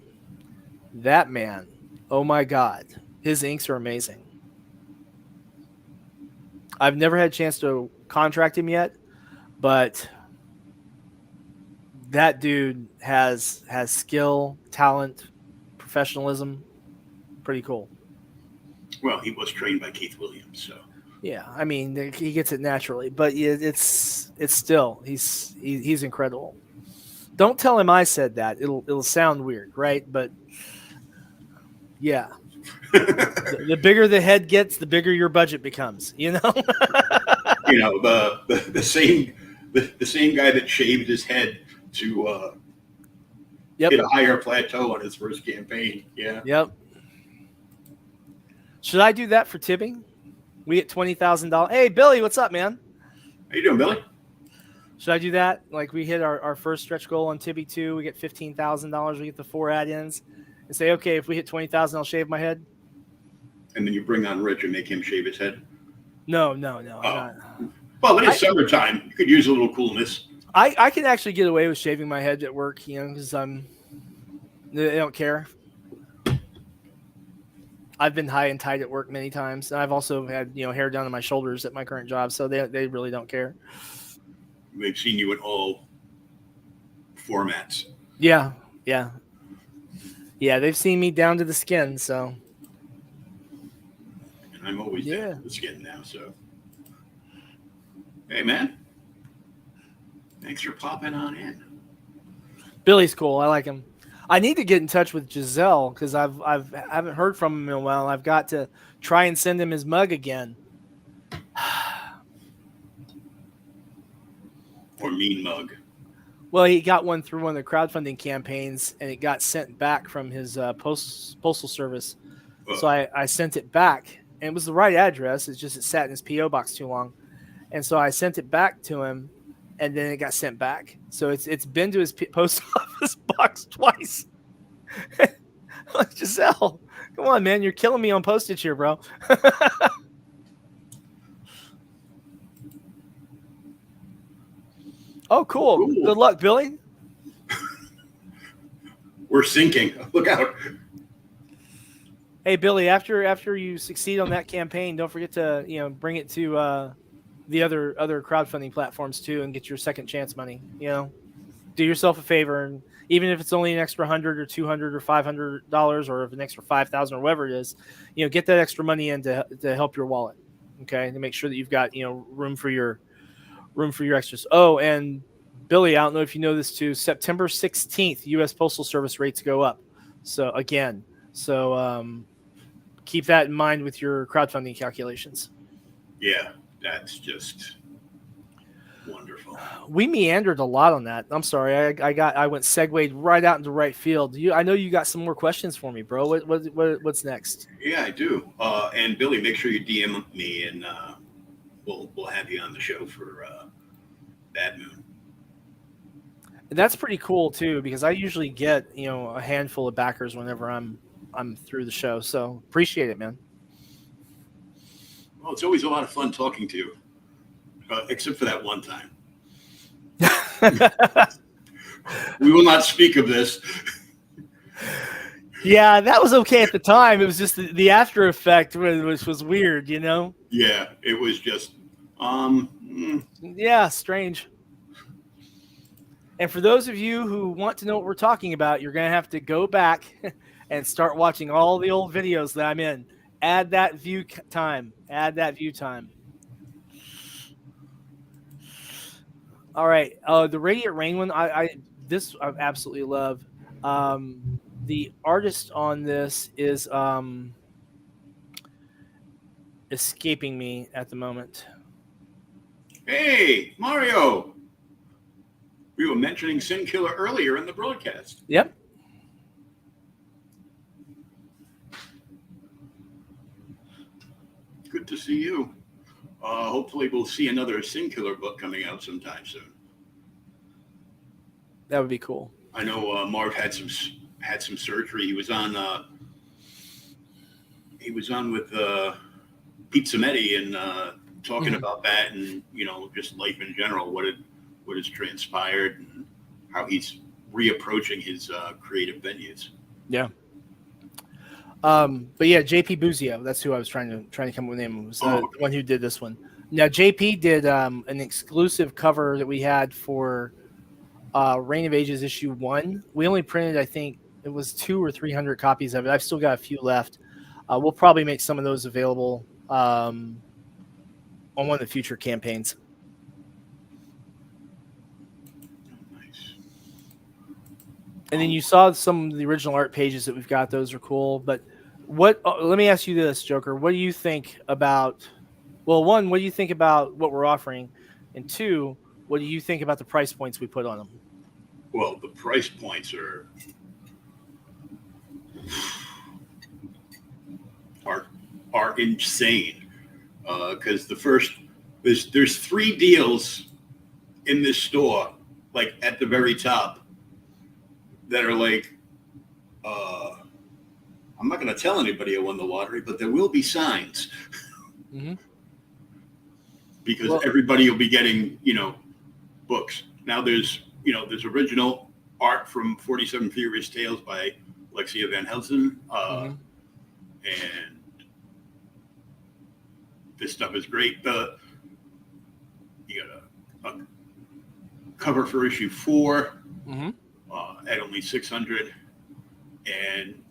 that man, oh my God, his inks are amazing. I've never had a chance to contract him yet, but that dude has skill, talent, professionalism. Pretty cool. Well, he was trained by Keith Williams, so. Yeah, I mean, he gets it naturally, but it's still he's incredible. Don't tell him I said that. It'll sound weird, right? But yeah, the bigger the head gets, the bigger your budget becomes. The same guy that shaved his head to hit a higher plateau on his first campaign. Yeah. Yep. Should I do that for tipping? We get $20,000. Hey, Billy, what's up, man? How you doing, Billy? Should I do that? Like we hit our first stretch goal on Tibby 2, we get $15,000. We get the 4 add-ins, and say, okay, if we hit 20,000, I'll shave my head. And then you bring on Rich and make him shave his head. No. Oh. Well, it is summertime. You could use a little coolness. I can actually get away with shaving my head at work, because they don't care. I've been high and tight at work many times, and I've also had hair down to my shoulders at my current job, so they really don't care. They've seen you in all formats. Yeah. They've seen me down to the skin, so. And I'm always down to the skin now, so. Hey, man. Thanks for popping on in. Billy's cool. I like him. I need to get in touch with Giselle because I haven't heard from him in a while. I've got to try and send him his mug again. Or mean mug. Well, he got one through one of the crowdfunding campaigns, and it got sent back from his postal service. So I sent it back, and it was the right address. It's just it sat in his P.O. box too long. And so I sent it back to him, and then it got sent back. So it's been to his post office box twice. Giselle, come on, man. You're killing me on postage here, bro. Oh, cool. Good luck, Billy. We're sinking. Look out. Hey, Billy, after you succeed on that campaign, don't forget to bring it to the other crowdfunding platforms too, and get your second chance money. Do yourself a favor, and even if it's only an extra $100 or $200 or $500, or if an extra $5,000 or whatever it is, get that extra money in to help your wallet. Okay, to make sure that you've got room for your extras. Oh, and Billy, I don't know if you know this too. September 16th, U.S. Postal Service rates go up. So keep that in mind with your crowdfunding calculations. Yeah, that's just wonderful. We meandered a lot on that. I'm sorry. I went segued right out into right field. I know you got some more questions for me, bro. What's next? Yeah, I do. And Billy, make sure you DM me, and we'll have you on the show for Bad Moon. And that's pretty cool too, because I usually get a handful of backers whenever I'm through the show. So appreciate it, man. Well, it's always a lot of fun talking to you, except for that one time. We will not speak of this. Yeah, that was okay at the time. It was just the after effect, which was weird, you know? Yeah, it was just, Yeah, strange. And for those of you who want to know what we're talking about, you're going to have to go back and start watching all the old videos that I'm in. Add that view time. Add that view time. All right. The Radiant Rain one, I absolutely love. The artist on this is escaping me at the moment. hey, Mario. We were mentioning Sin Killer earlier in the broadcast. Yep. Good to see you. Hopefully, we'll see another Sin Killer book coming out sometime soon. That would be cool. I know Marv had some surgery. He was on with Pete Zametti and talking about that, and just life in general, what has transpired, and how he's reapproaching his creative venues. Yeah. But yeah, JP Buzio, that's who I was trying to come up with. Name was the one who did this one. Now JP did an exclusive cover that we had for Reign of Ages issue 1. We only printed, I think it was 200 or 300 copies of it. I've still got a few left. We'll probably make some of those available on one of the future campaigns. Nice. And then you saw some of the original art pages that we've got. Those are cool. But let me ask you this, Joker. What do you think about, well, one, what do you think about what we're offering? And two, what do you think about the price points we put on them? Well, the price points are insane, because there's 3 deals in this store, like at the very top, that are like, I'm not going to tell anybody I won the lottery, but there will be signs. Mm-hmm. Because everybody will be getting, books. Now there's original art from 47 Furious Tales by Alexia Van Helsen. And this stuff is great. You got a cover for issue 4 at only 600. And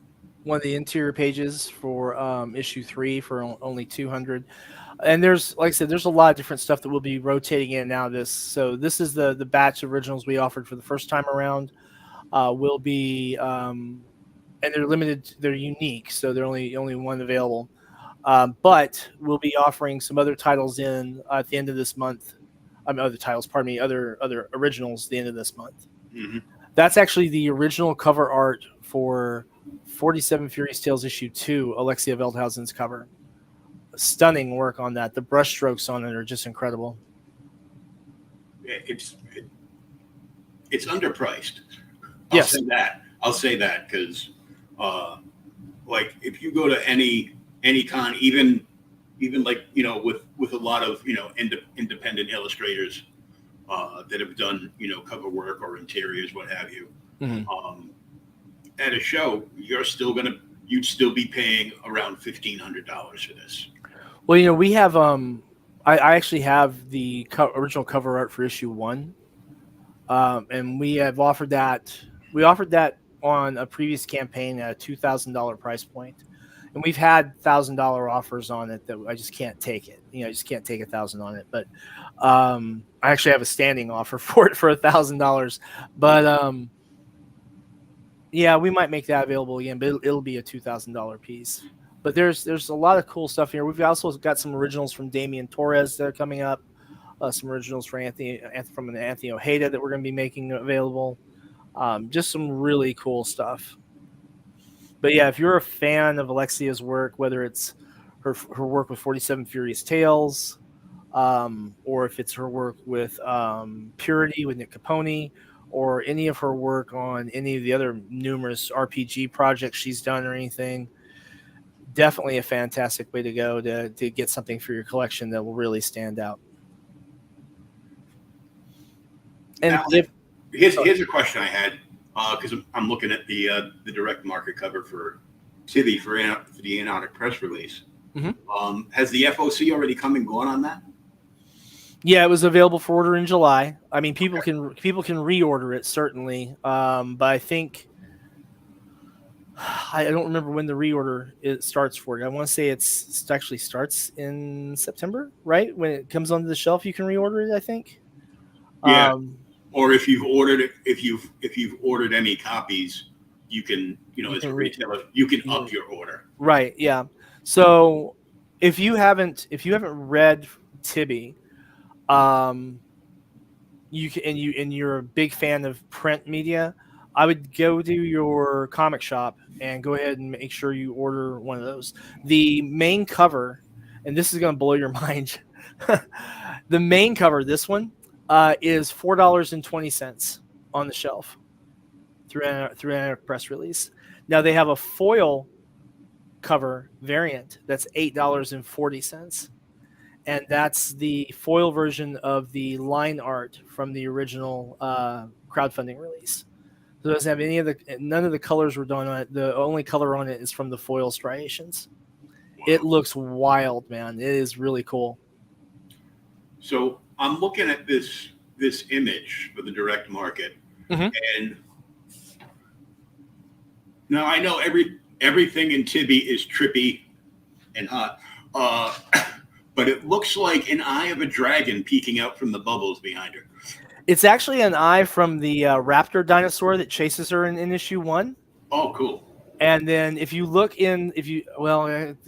one of the interior pages for issue 3 for only 200. And there's, like I said, there's a lot of different stuff that we'll be rotating in and out of this. So this is the batch of originals we offered for the first time around. Will be, and they're limited, they're unique, so they're only one available. But we'll be offering some other titles in at the end of this month. Other originals at the end of this month. Mm-hmm. That's actually the original cover art for 47 Furious Tales issue 2, Alexia Veldhausen's cover. Stunning work on that. The brush strokes on it are just incredible. It's underpriced. Yes. I'll say that because, like, if you go to any con, even like with a lot of independent illustrators that have done cover work or interiors, what have you, at a show, you'd still be paying around $1,500 for this. Well, we have I actually have the original cover art for issue 1, and we have offered that. We offered that on a previous campaign at a $2,000 price point, and we've had $1,000 offers on it that I just can't take it. I just can't take $1,000 on it. But I actually have a standing offer for it for $1,000. But yeah, we might make that available again, but it'll be a $2,000 piece. But there's a lot of cool stuff here. We've also got some originals from Damian Torres that are coming up. Some originals from Anthony Ojeda that we're going to be making available. Just some really cool stuff. But yeah, if you're a fan of Alexia's work, whether it's her work with 47 Furious Tales, or if it's her work with Purity with Nick Capone, or any of her work on any of the other numerous RPG projects she's done or anything, definitely a fantastic way to go to get something for your collection that will really stand out. And now, here's a question I had because I'm looking at the direct market cover for Tibi for the Antarctic press release. Mm-hmm. Has the FOC already come and gone on that? Yeah, it was available for order in July. I mean, people can reorder it certainly, but I think I don't remember when the reorder it starts for it. I want to say it actually starts in September, right? When it comes onto the shelf, you can reorder it. I think. Yeah. Or if you've ordered it, if you've ordered any copies, you can, as a retailer, you can up your order. Right. Yeah. So if you haven't read Tibi, you're a big fan of print media, I would go to your comic shop and go ahead and make sure you order one of those. The main cover, and this is going to blow your mind. The main cover, this one, is $4.20 on the shelf through a press release. Now they have a foil cover variant that's $8.40. And that's the foil version of the line art from the original crowdfunding release. So it doesn't have none of the colors were done on it. The only color on it is from the foil striations. Wow. It looks wild, man. It is really cool. So I'm looking at this image for the direct market, and now I know everything in Tibi is trippy and hot. But it looks like an eye of a dragon peeking out from the bubbles behind her. It's actually an eye from the raptor dinosaur that chases her in issue 1. Oh, cool. And then if you look I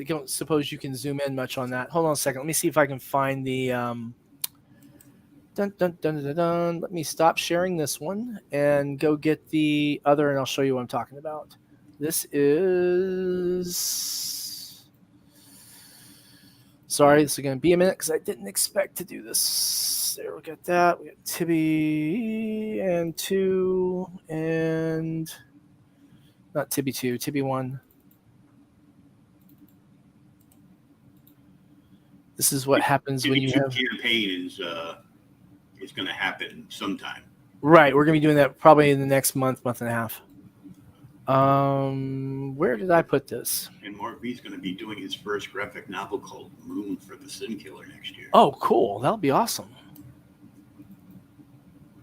don't suppose you can zoom in much on that. Hold on a second. Let me see if I can find the Let me stop sharing this one and go get the other, and I'll show you what I'm talking about. This is... Sorry, this is going to be a minute because I didn't expect to do this. There, we got that. We got Tibi and 2 and not Tibi 2, Tibi 1. This is what happens when you have campaign is going to happen sometime. Right, we're going to be doing that probably in the next month and a half. Where did I put this? And Mark V's going to be doing his first graphic novel called Moon for the Sin Killer next year. Oh, cool. That'll be awesome.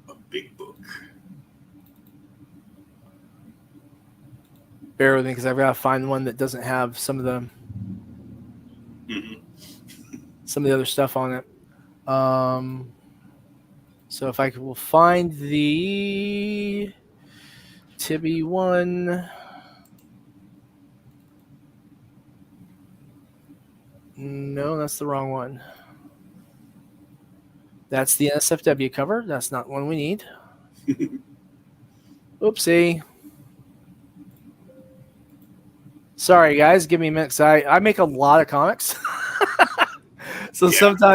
A big book. Bear with me because I've got to find one that doesn't have some of the other stuff on it. So if I will find the Tibi 1. No, that's the wrong one. That's the NSFW cover. That's not one we need. Oopsie. Sorry, guys. Give me a minute. I make a lot of comics. So yeah.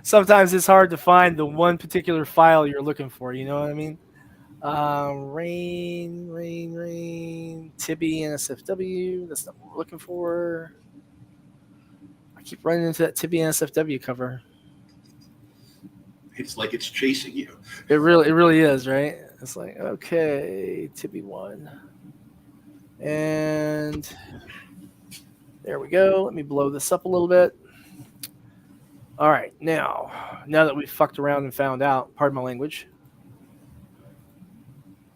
Sometimes it's hard to find the one particular file you're looking for. You know what I mean? Rain, Tibi, NSFW. That's not what we're looking for. I keep running into that Tibi NSFW cover. It's like it's chasing you. It really is, right? It's like, okay, Tibi 1. And there we go. Let me blow this up a little bit. All right, now that we've fucked around and found out, pardon my language,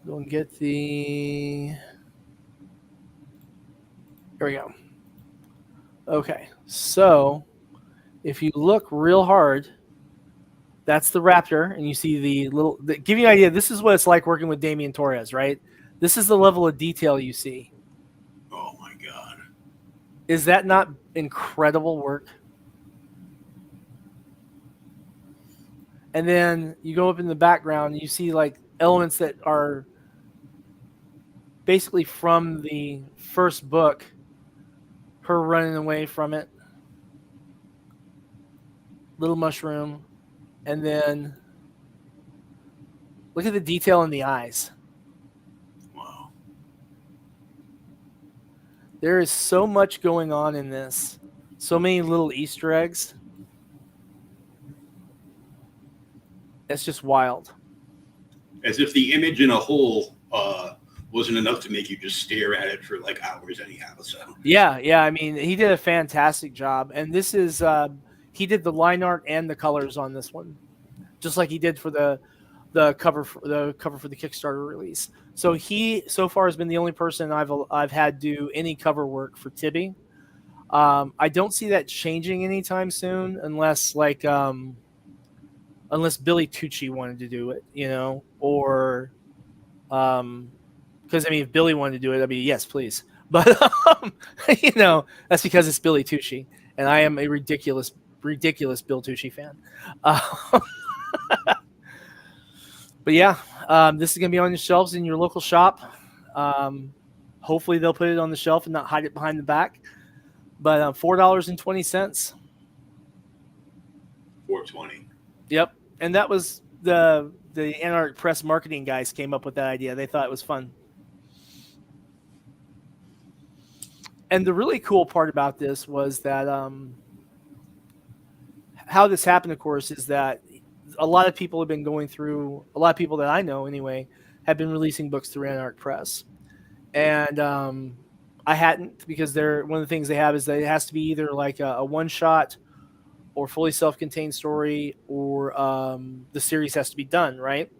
go and get the... Here we go. Okay, so if you look real hard, that's the raptor, and you see give you an idea, this is what it's like working with Damian Torres, right? This is the level of detail you see. Oh my God. Is that not incredible work? And then you go up in the background and you see like elements that are basically from the first book, her running away from it, little mushroom, and then look at the detail in the eyes. Wow. There is so much going on in this. So many little Easter eggs. It's just wild. As if the image in a whole wasn't enough to make you just stare at it for like hours anyhow. So Yeah. I mean, he did a fantastic job, and this is he did the line art and the colors on this one, just like he did for the cover for the Kickstarter release. So he so far has been the only person I've had do any cover work for Tibby. I don't see that changing anytime soon, unless Billy Tucci wanted to do it, or because I mean, if Billy wanted to do it, I'd be yes, please. But that's because it's Billy Tucci, and I am a ridiculous Bill Tucci fan. But yeah, this is gonna be on your shelves in your local shop. Hopefully, they'll put it on the shelf and not hide it behind the back. But $4.20. $4.20. Yep, and that was the Anarch Press marketing guys came up with that idea. They thought it was fun. And the really cool part about this was that how this happened, of course, is that a lot of people that I know anyway, have been releasing books through Anarch Press. And I hadn't, because one of the things they have is that it has to be either like a one-shot or fully self-contained story, or the series has to be done, right?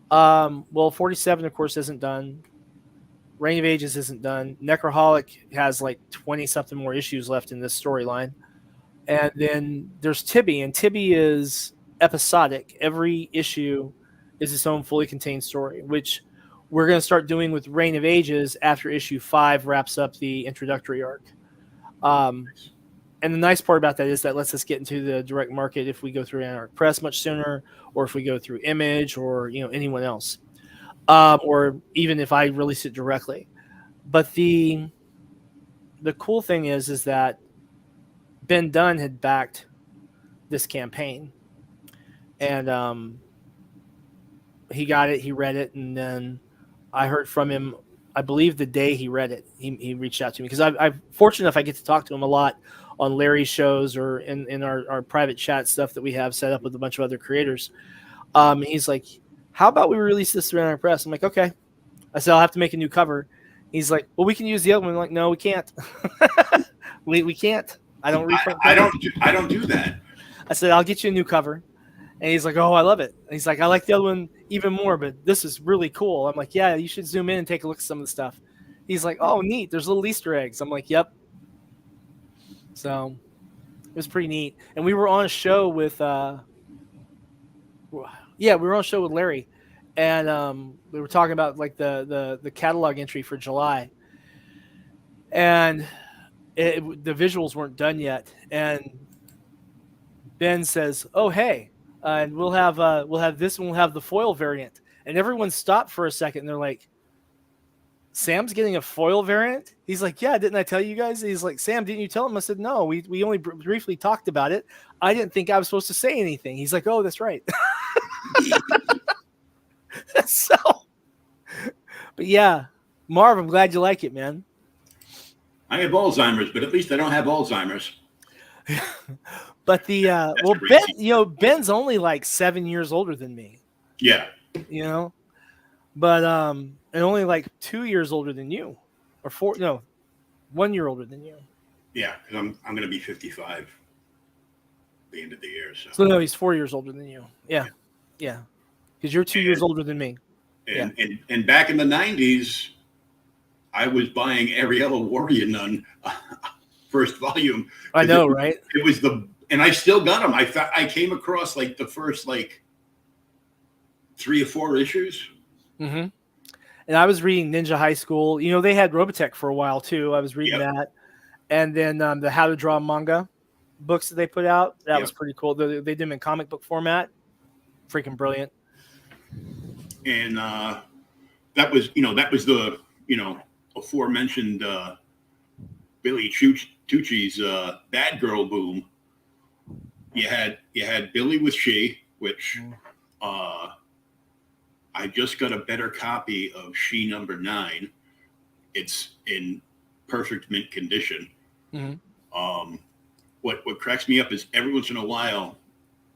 Well, 47, of course, isn't done. Reign of Ages isn't done. Necroholic has like 20-something more issues left in this storyline. And then there's Tibby, and Tibby is episodic. Every issue is its own fully contained story, which we're going to start doing with Reign of Ages after issue 5 wraps up the introductory arc. And the nice part about that is that lets us get into the direct market if we go through Anarch Press much sooner, or if we go through Image, or anyone else, or even if I release it directly. But the cool thing is that Ben Dunn had backed this campaign, and he got it, he read it, and then I heard from him, I believe the day he read it, he reached out to me, because I'm fortunate enough I get to talk to him a lot on Larry's shows or in our private chat stuff that we have set up with a bunch of other creators. He's like, how about we release this through Anarch Press? I'm like, okay. I said, I'll have to make a new cover. He's like, well, we can use the other one. I'm like, no, we can't. we can't. I don't reprint. I don't do that. I said, I'll get you a new cover. And he's like, oh, I love it. And he's like, I like the other one even more, but this is really cool. I'm like, yeah, you should zoom in and take a look at some of the stuff. He's like, oh, neat. There's little Easter eggs. I'm like, yep. So it was pretty neat. And we were on a show with, Larry. And we were talking about like the catalog entry for July. And the visuals weren't done yet. And Ben says, oh, hey. And we'll have this, and we'll have the foil variant. And everyone stopped for a second, and they're like, Sam's getting a foil variant? He's like, yeah, didn't I tell you guys? He's like, Sam, didn't you tell him? I said, no, we only briefly talked about it. I didn't think I was supposed to say anything. He's like, oh, that's right. So, but yeah, Marv, I'm glad you like it, man. I have Alzheimer's, but at least I don't have Alzheimer's. But Ben, Ben's only like 7 years older than me. Yeah. But and only like 2 years older than you, or 1 year older than you. Yeah, because I'm going to be 55 at the end of the year. So no, he's 4 years older than you. Yeah. Because you're 2 years older than me. And back in the 90s, I was buying every other Warrior Nun first volume. I know, right? It was and I still got them. I came across like the first like 3 or 4 issues. Mm-hmm. And I was reading Ninja High School. They had Robotech for a while too. I was reading that, and then the How to Draw Manga books that they put out. That was pretty cool. They did them in comic book format. Freaking brilliant. And that was the aforementioned Billy Tucci's Bad Girl boom. You had Billy with She, which I just got a better copy of She number 9. It's in perfect mint condition. Mm-hmm. What cracks me up is every once in a while,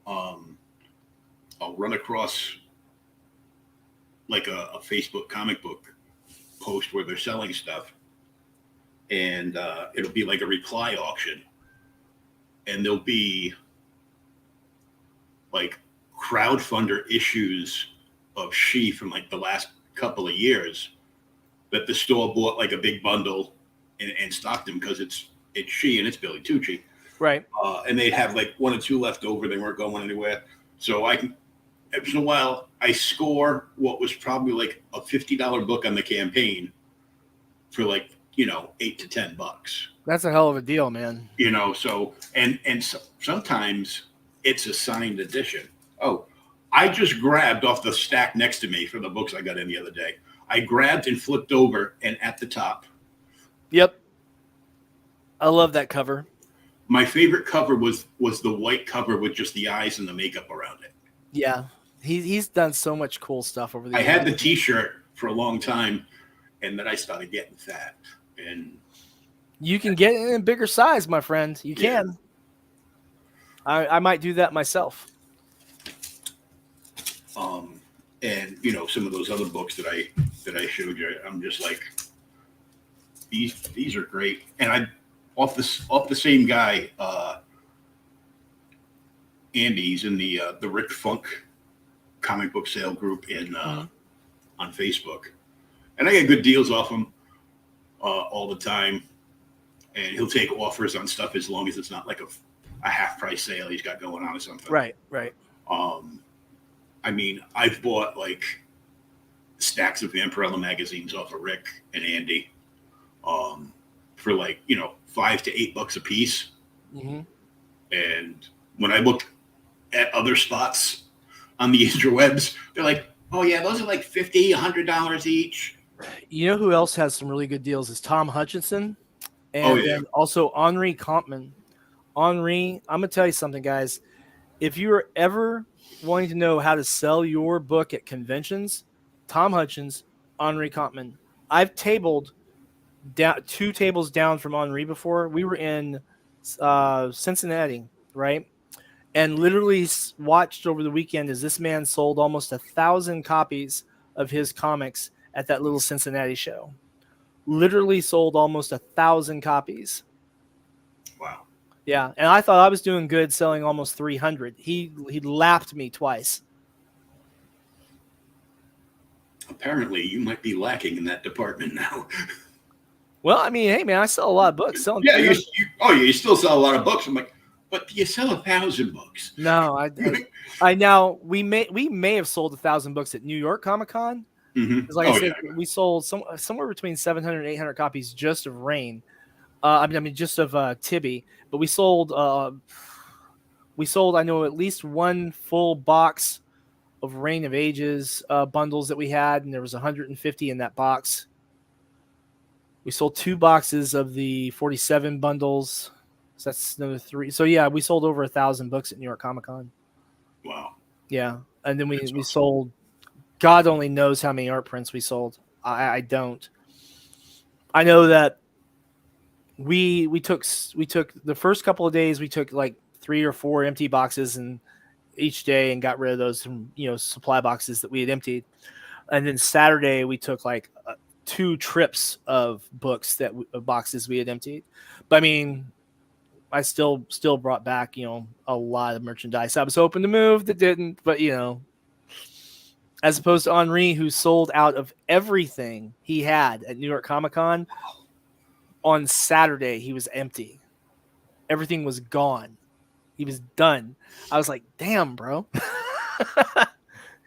I'll run across like a Facebook comic book post where they're selling stuff, and it'll be like a reply auction, and there'll be like crowdfunder issues of She from like the last couple of years that the store bought like a big bundle and stocked them because it's She and it's Billy Tucci. Right. And they'd have like 1 or 2 left over. They weren't going anywhere. So I can, once in a while, I score what was probably like a $50 book on the campaign for like, $8 to $10. That's a hell of a deal, man. So, and so, sometimes it's a signed edition. Oh, I just grabbed off the stack next to me for the books I got in the other day. I grabbed and flipped over, and at the top. Yep. I love that cover. My favorite cover was the white cover with just the eyes and the makeup around it. Yeah. He's done so much cool stuff over the years. I had the T-shirt for a long time, and then I started getting fat. And you can get it in a bigger size, my friend. You can. I might do that myself. And some of those other books that I showed you, I'm just like, these are great. And I off the same guy, Andy's in the Rick Funk comic book sale group on Facebook, and I get good deals off him all the time. And he'll take offers on stuff as long as it's not like a half price sale he's got going on or something. Right. I mean, I've bought like stacks of Vampirella magazines off of Rick and Andy for like, $5 to $8 a piece. Mm-hmm. And when I look at other spots on the interwebs, they're like, oh yeah, those are like $50, $100 each. You know who else has some really good deals is Tom Hutchinson and then also Henri Compton. Henri, I'm going to tell you something, guys. If you're ever wanting to know how to sell your book at conventions, Tom Hutchins, Henri Compton. I've tabled down 2 tables down from Henri before. We were in Cincinnati, right? And literally watched over the weekend as this man sold almost 1,000 copies of his comics at that little Cincinnati show. Literally sold almost 1,000 copies. Wow. Yeah, and I thought I was doing good selling almost 300. He lapped me twice. Apparently, you might be lacking in that department now. Well, I mean, hey man, I sell a lot of books. Yeah, you still sell a lot of books. I'm like, but you sell 1,000 books. No, I now we may have sold 1,000 books at New York Comic Con. Mm-hmm. Like I said, we sold somewhere between 700 and 800 copies just of Rain. I mean, just of Tibby. But we sold I know at least one full box of Reign of Ages bundles that we had, and there was 150 in that box. We sold 2 boxes of the 47 bundles. So that's another 3. So yeah, we sold over 1,000 books at New York Comic Con. Wow. Yeah, and then we awesome. sold. God only knows how many art prints we sold. I don't. I know that we took the first couple of days. We took like 3 or 4 empty boxes and each day and got rid of those supply boxes that we had emptied. And then Saturday we took like 2 trips of boxes we had emptied. But I mean, I still brought back a lot of merchandise. I was hoping to move that didn't, but as opposed to Henri, who sold out of everything he had at New York Comic Con. On Saturday, he was empty. Everything was gone. He was done. I was like, damn, bro.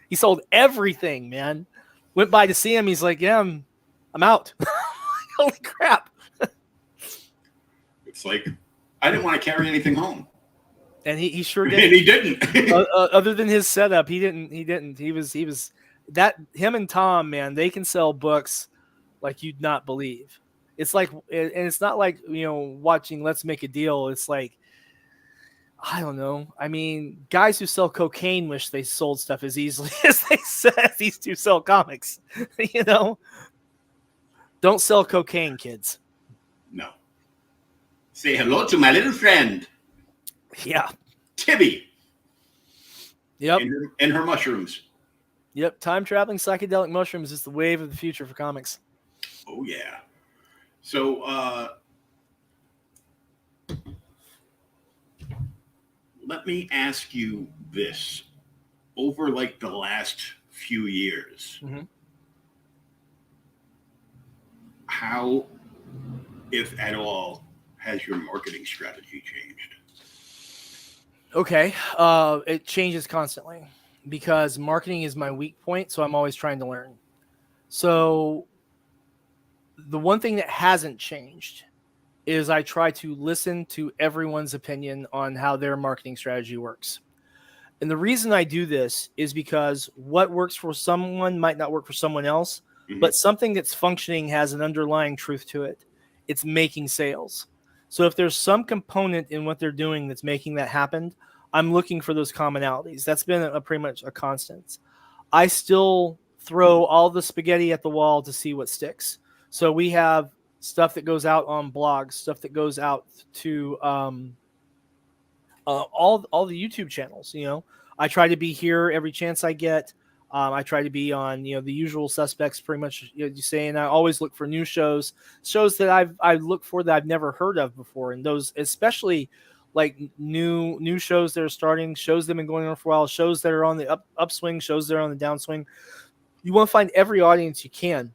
He sold everything, man. Went by to see him. He's like, yeah, I'm out. Holy crap. It's like, I didn't want to carry anything home. And he sure did. And he didn't. Other than his setup, he didn't. He was that him and Tom, man, they can sell books like you'd not believe. It's like, and it's not like, watching Let's Make a Deal. It's like, I don't know. I mean, guys who sell cocaine wish they sold stuff as easily as these two sell comics. Don't sell cocaine, kids. No. Say hello to my little friend. Yeah. Tibby. Yep. And her mushrooms. Yep. Time traveling psychedelic mushrooms is the wave of the future for comics. Oh yeah. So let me ask you this. Over like the last few years, Mm-hmm. how, if at all, has your marketing strategy changed? Okay. It changes constantly because marketing is my weak point. So I'm always trying to learn. So the one thing that hasn't changed is I try to listen to everyone's opinion on how their marketing strategy works. And the reason I do this is because what works for someone might not work for someone else, Mm-hmm. but something that's functioning has an underlying truth to it. It's making sales. So if there's some component in what they're doing that's making that happen, I'm looking for those commonalities. That's been pretty much a constant. I still throw all the spaghetti at the wall to see what sticks. So we have stuff that goes out on blogs, stuff that goes out to all the YouTube channels. I try to be here every chance I get. I try to be on the usual suspects, pretty much. You say, and I always look for new shows that I look for that I've never heard of before, and those especially like new shows that are starting, shows that have been going on for a while, shows that are on the upswing, shows that are on the downswing. You want to find every audience you can.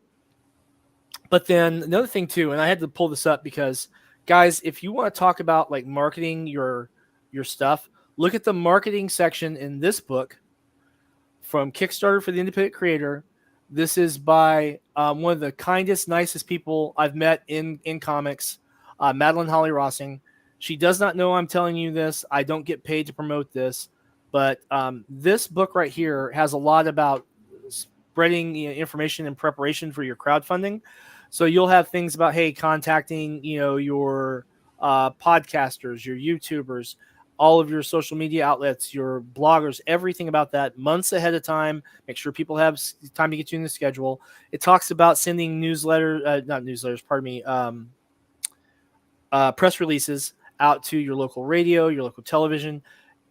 But then another thing too, and I had to pull this up because guys, if you want to talk about like marketing your stuff, look at the marketing section in this book from Kickstarter for the Independent Creator. This is by one of the kindest, nicest people I've met in comics, Madeline Holly Rossing. She does not know I'm telling you this. I don't get paid to promote this, but this book right here has a lot about spreading information in preparation for your crowdfunding. So you'll have things about, hey, contacting your podcasters, your YouTubers, all of your social media outlets, your bloggers, everything about that months ahead of time. Make sure people have time to get you in the schedule. It talks about sending press releases out to your local radio, your local television,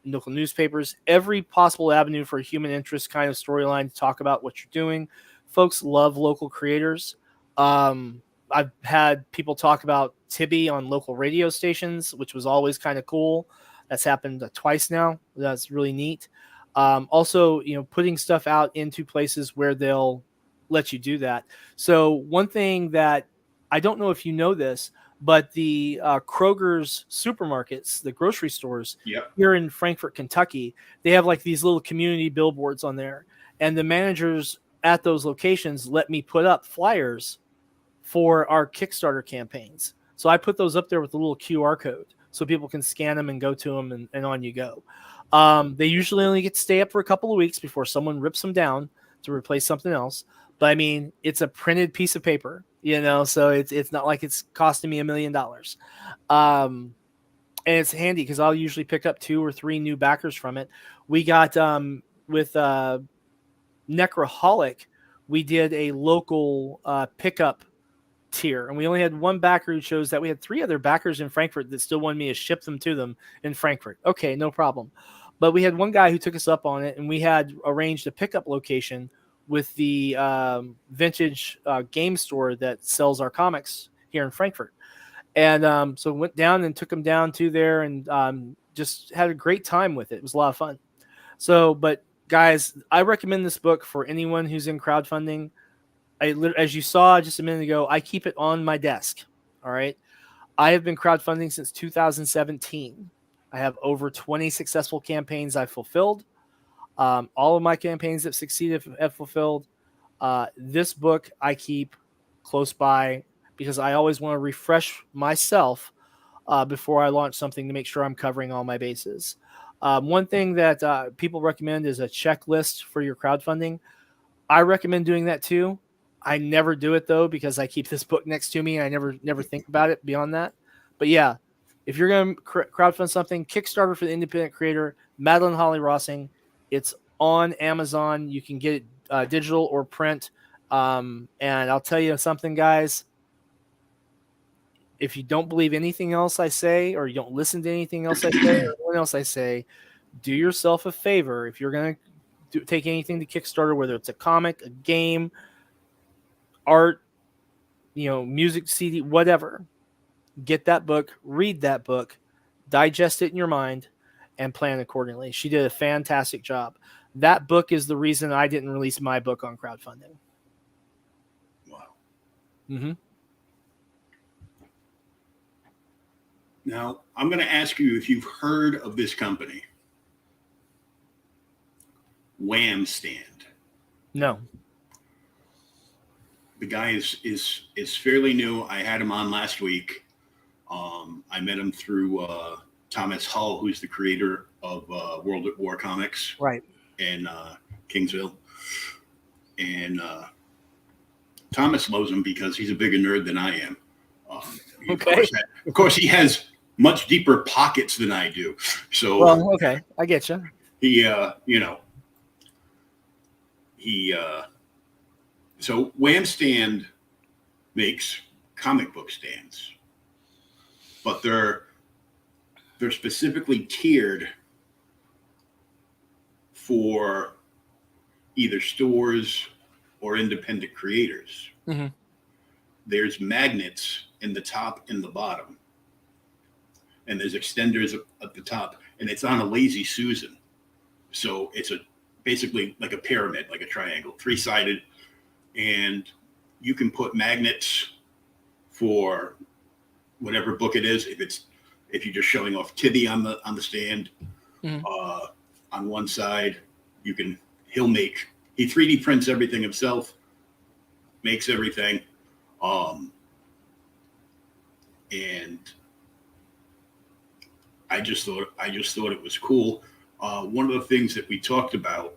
local newspapers, every possible avenue for a human interest kind of storyline to talk about what you're doing. Folks love local creators. I've had people talk about Tibby on local radio stations, which was always kind of cool. That's happened twice now. That's really neat. Also, putting stuff out into places where they'll let you do that. So one thing that I don't know if you know this, but the Kroger's supermarkets, the grocery stores Yep. here in Frankfort, Kentucky, they have like these little community billboards on there. And the managers at those locations let me put up flyers for our Kickstarter campaigns. So I put those up there with a little QR code so people can scan them and go to them, and on you go. They usually only get to stay up for a couple of weeks before someone rips them down to replace something else. But I mean, it's a printed piece of paper, so it's not like it's costing me $1 million. And it's handy because I'll usually pick up 2 or 3 new backers from it. We got with Necroholic, we did a local pickup tier, and we only had one backer who chose that. We had 3 other backers in Frankfurt that still wanted me to ship them to them in Frankfurt. Okay, no problem. But we had one guy who took us up on it, and we had arranged a pickup location with the vintage game store that sells our comics here in Frankfurt. And so went down and took him down to there, and just had a great time with it. It was a lot of fun. So, but guys, I recommend this book for anyone who's in crowdfunding. As you saw just a minute ago, I keep it on my desk. All right. I have been crowdfunding since 2017. I have over 20 successful campaigns I've fulfilled. All of my campaigns that succeeded have fulfilled. This book I keep close by because I always want to refresh myself before I launch something to make sure I'm covering all my bases. One thing that people recommend is a checklist for your crowdfunding. I recommend doing that too. I never do it though because I keep this book next to me and I never think about it beyond that. But yeah, if you're going to crowdfund something, Kickstarter for the Independent Creator, Madeline Holly Rossing, it's on Amazon. You can get it digital or print. And I'll tell you something, guys. If you don't believe anything else I say, or you don't listen to anything else I say, or anyone else I say, do yourself a favor. If you're going to take anything to Kickstarter, whether it's a comic, a game, art, music CD, whatever. Get that book, read that book, digest it in your mind, and plan accordingly. She did a fantastic job. That book is the reason I didn't release my book on crowdfunding. Wow. Mm-hmm. Now, I'm going to ask you if you've heard of this company, Wham Stand. No. The guy is fairly new. I had him on last week. I met him through Thomas Hull, who's the creator of World at War comics, Right. in Kingsville. And Thomas loves him because he's a bigger nerd than I am. Okay. Of course, he has much deeper pockets than I do. So, Well, okay, I get you. So Wham Stand makes comic book stands, but they're specifically tiered for either stores or independent creators. Mm-hmm. There's magnets in the top and the bottom, and there's extenders at the top, and it's on a Lazy Susan. So it's basically like a pyramid, like a triangle, 3-sided, and you can put magnets for whatever book it is. If you're just showing off Tibby on the stand, mm-hmm. On one side, he 3D prints everything himself, makes everything, and I just thought it was cool. One of the things that we talked about,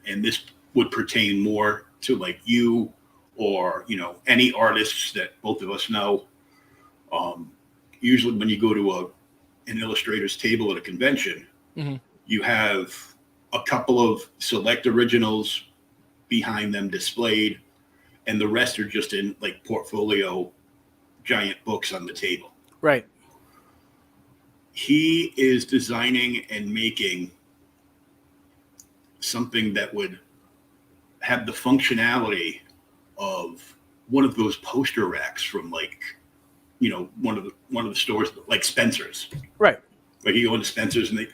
and this would pertain more to like you or any artists that both of us know. Usually, when you go to an illustrator's table at a convention, mm-hmm. you have a couple of select originals behind them displayed, and the rest are just in like portfolio giant books on the table. Right. He is designing and making something that would have the functionality of one of those poster racks from like, one of the stores like Spencer's. Right. Like you go into Spencer's and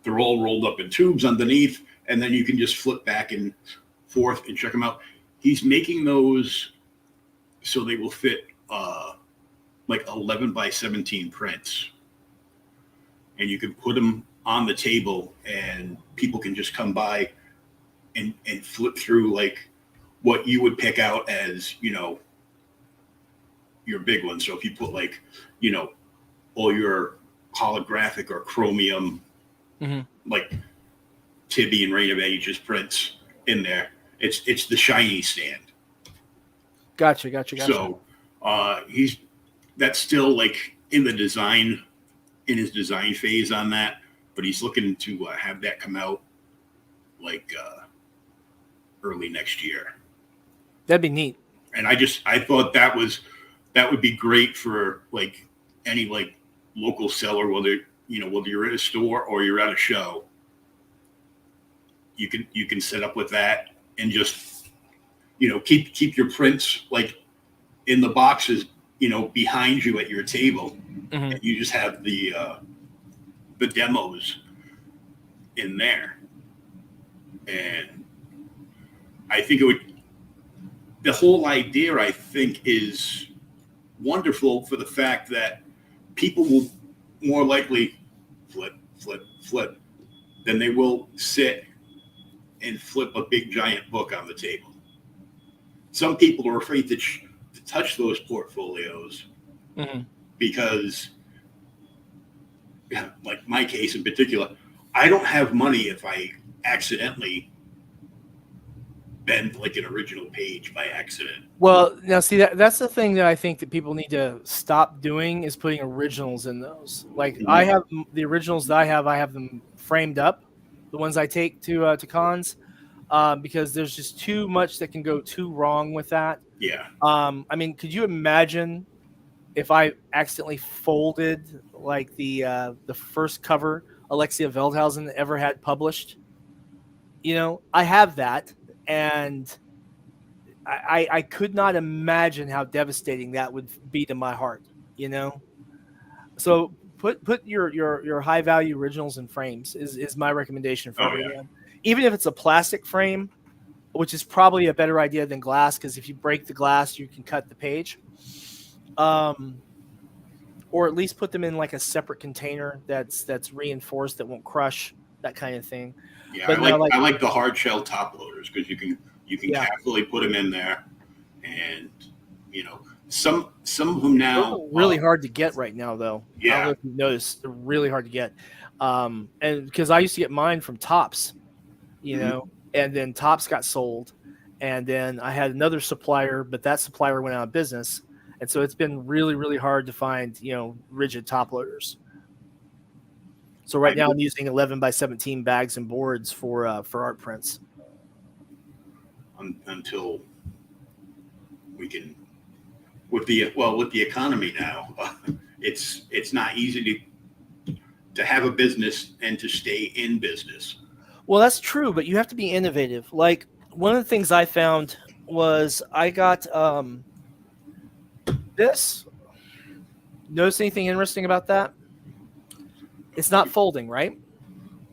they're all rolled up in tubes underneath, and then you can just flip back and forth and check them out. He's making those so they will fit like 11 by 17 prints, and you can put them on the table and people can just come by and flip through like what you would pick out as your big one. So if you put like all your holographic or chromium, mm-hmm. like Tibby and Reign of Ages prints in there, it's the shiny stand. Gotcha. So that's still like in his design phase on that, but he's looking to have that come out like early next year. That'd be neat. And I thought that would be great for like any like local seller, whether you're at a store or you're at a show. You can set up with that and just keep your prints like in the boxes behind you at your table, mm-hmm. and you just have the demos in there. And I think the whole idea, I think, is wonderful for the fact that people will more likely flip than they will sit and flip a big giant book on the table. Some people are afraid to touch those portfolios, mm-hmm. because, like my case in particular, I don't have money if I accidentally bend like an original page by accident. Well, now see that's the thing that I think that people need to stop doing is putting originals in those. Like mm-hmm. I have the originals that I have them framed up, the ones I take to cons, because there's just too much that can go too wrong with that. Yeah. I mean, could you imagine if I accidentally folded like the first cover Alexia Veldhausen ever had published? I have that, and I could not imagine how devastating that would be to my heart, you know? So put your high value originals in frames is my recommendation for Oh yeah. everyone. Even if it's a plastic frame, which is probably a better idea than glass, because if you break the glass, you can cut the page. Or at least put them in like a separate container that's reinforced that won't crush, that kind of thing. Yeah, But no, like I like the hard shell top loaders because you can yeah, carefully put them in there, and you know some of them those now. are really hard to get right now, though. I don't know Yeah. if you've noticed, they're really hard to get. And because I used to get mine from Tops, you Mhm. know, and then Tops got sold, and then I had another supplier, but that supplier went out of business, and so it's been really, really hard to find, you know, rigid top loaders. So right I now I'm using 11 by 17 bags and boards for art prints. Until we can with the economy now, it's not easy to have a business and to stay in business. Well, that's true, but you have to be innovative. Like one of the things I found was I got this. Notice anything interesting about that? It's not folding, right?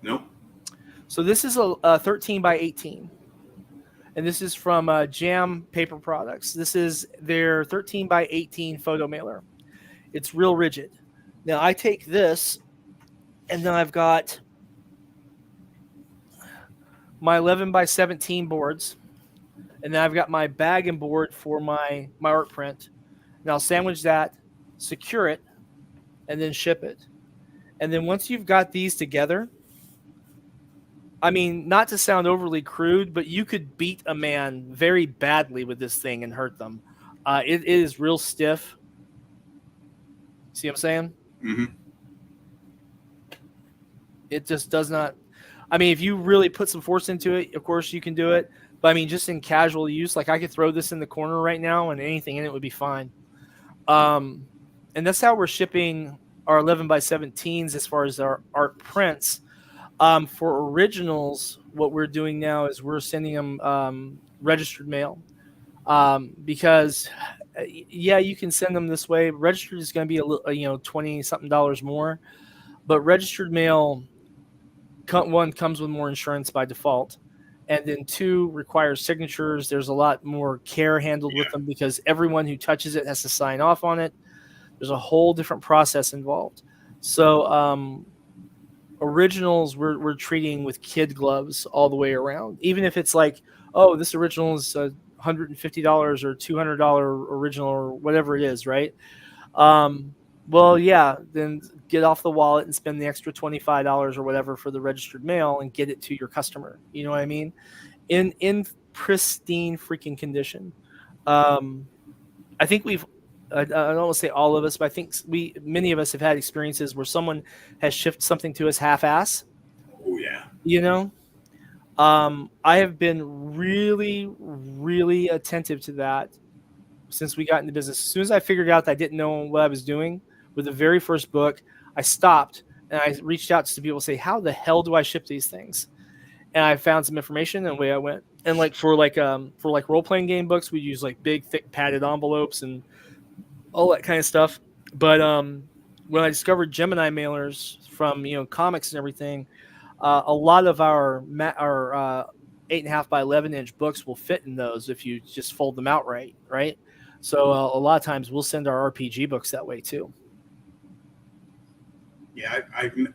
No. So this is a 13 by 18. And this is from Jam Paper Products. This is their 13 by 18 photo mailer. It's real rigid. Now I take this, and then I've got my 11 by 17 boards, and then I've got my bag and board for my art print. And I'll sandwich that, secure it, and then ship it. And then once you've got these together, I mean, not to sound overly crude, but you could beat a man very badly with this thing and hurt them. It is real stiff. See what I'm saying? Mm-hmm. It just does not. I mean, if you really put some force into it, of course you can do it. But I mean, just in casual use, like I could throw this in the corner right now and anything in it would be fine. And that's how we're shipping our 11 by 17s as far as our art prints. For originals, what we're doing now is we're sending them registered mail because, yeah, you can send them this way. Registered is going to be a little, you know, $20-something more, but registered mail, one, comes with more insurance by default, and then two, requires signatures. There's a lot more care handled with them because everyone who touches it has to sign off on it. There's a whole different process involved. So originals we're treating with kid gloves all the way around. Even if it's like, oh, this original is $150 or $200 original or whatever it is, right? Well, yeah, then get off the wallet and spend the extra $25 or whatever for the registered mail and get it to your customer. You know what I mean? In pristine freaking condition. I think I don't want to say all of us, but I think many of us have had experiences where someone has shipped something to us half-ass. Oh yeah. You know, I have been really, really attentive to that since we got into business. As soon as I figured out that I didn't know what I was doing with the very first book, I stopped and I reached out to some people and say, how the hell do I ship these things? And I found some information and away I went. And like for role-playing game books, we use like big, thick padded envelopes and all that kind of stuff. But when I discovered Gemini mailers from, you know, comics and everything, a lot of our 8.5 by 11-inch books will fit in those if you just fold them out right? So a lot of times we'll send our RPG books that way too. Yeah,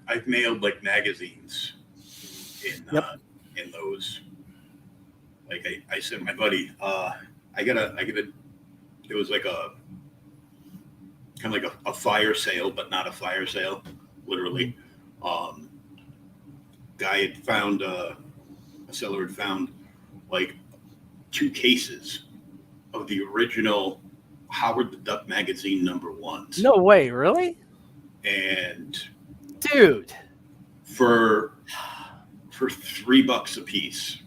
I've mailed like magazines in those. Like I sent my buddy. It was like a kind of like a fire sale, but not a fire sale, literally. Guy had found a seller had found like 2 cases of the original Howard the Duck magazine #1s. No way, really? And dude, for $3 a piece.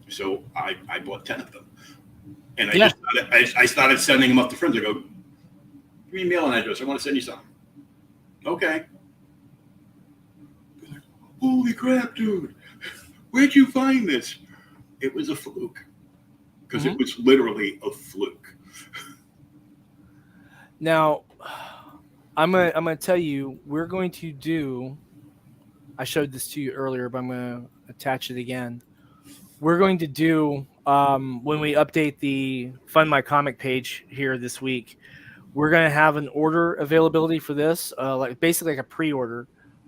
So I bought 10 of them, and I started sending them up to friends. I go, give me a mailing address. I want to send you something. Okay. Holy crap, dude! Where'd you find this? It was a fluke. because it was literally a fluke. Now, I'm gonna tell you, we're going to do. I showed this to you earlier, but I'm gonna attach it again. We're going to do when we update the Fund My Comic page here this week. We're going to have an order availability for this, like basically like a pre-order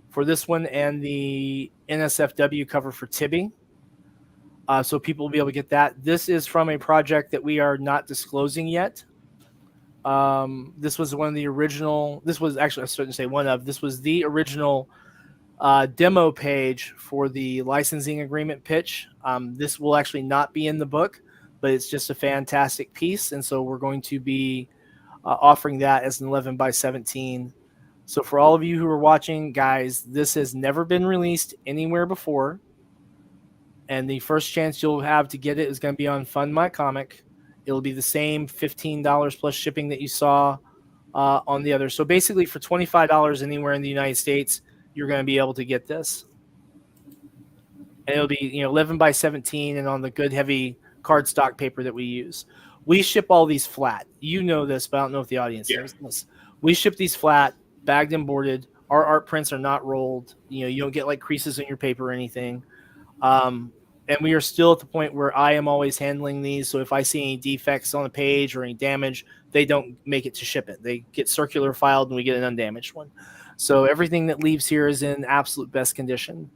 for this one and the NSFW cover for Tibby. So people will be able to get that. This is from a project that we are not disclosing yet. This was one of the original. This was actually I shouldn't say one of. This was the original demo page for the licensing agreement pitch. This will actually not be in the book, but it's just a fantastic piece, and so we're going to be offering that as an 11 by 17. So for all of you who are watching, guys, this has never been released anywhere before, and the first chance you'll have to get it is going to be on Fund My Comic. It'll be the same $15 plus shipping that you saw on the other. So basically, for $25 anywhere in the United States, you're going to be able to get this. And it'll be 11 by 17 and on the good heavy cardstock paper that we use. We ship all these flat. You know this, but I don't know if the audience knows this. We ship these flat, bagged and boarded. Our art prints are not rolled. You don't get like creases in your paper or anything. And we are still at the point where I am always handling these. So if I see any defects on the page or any damage, they don't make it to ship it. They get circular filed and we get an undamaged one. So everything that leaves here is in absolute best condition.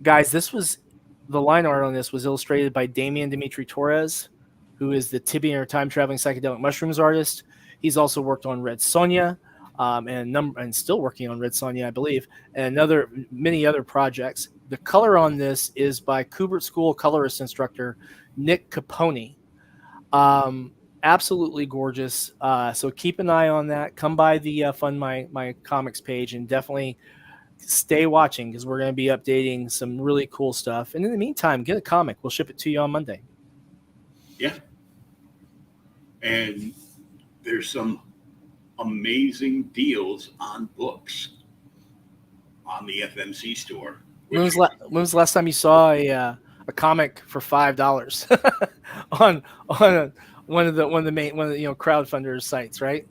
Guys, the line art on this was illustrated by Damian Dimitri Torres, who is the Tibby or time traveling psychedelic mushrooms artist. He's also worked on Red Sonja, and still working on Red Sonja, I believe, and many other projects. The color on this is by Kubert School colorist instructor Nick Capone. Absolutely gorgeous. So keep an eye on that. Come by the Fund My Comics page and definitely stay watching because we're going to be updating some really cool stuff. And in the meantime, get a comic. We'll ship it to you on Monday. Yeah. And there's some amazing deals on books on the FMC store. When was the last time you saw a comic for $5 on one of the crowdfunders sites, right?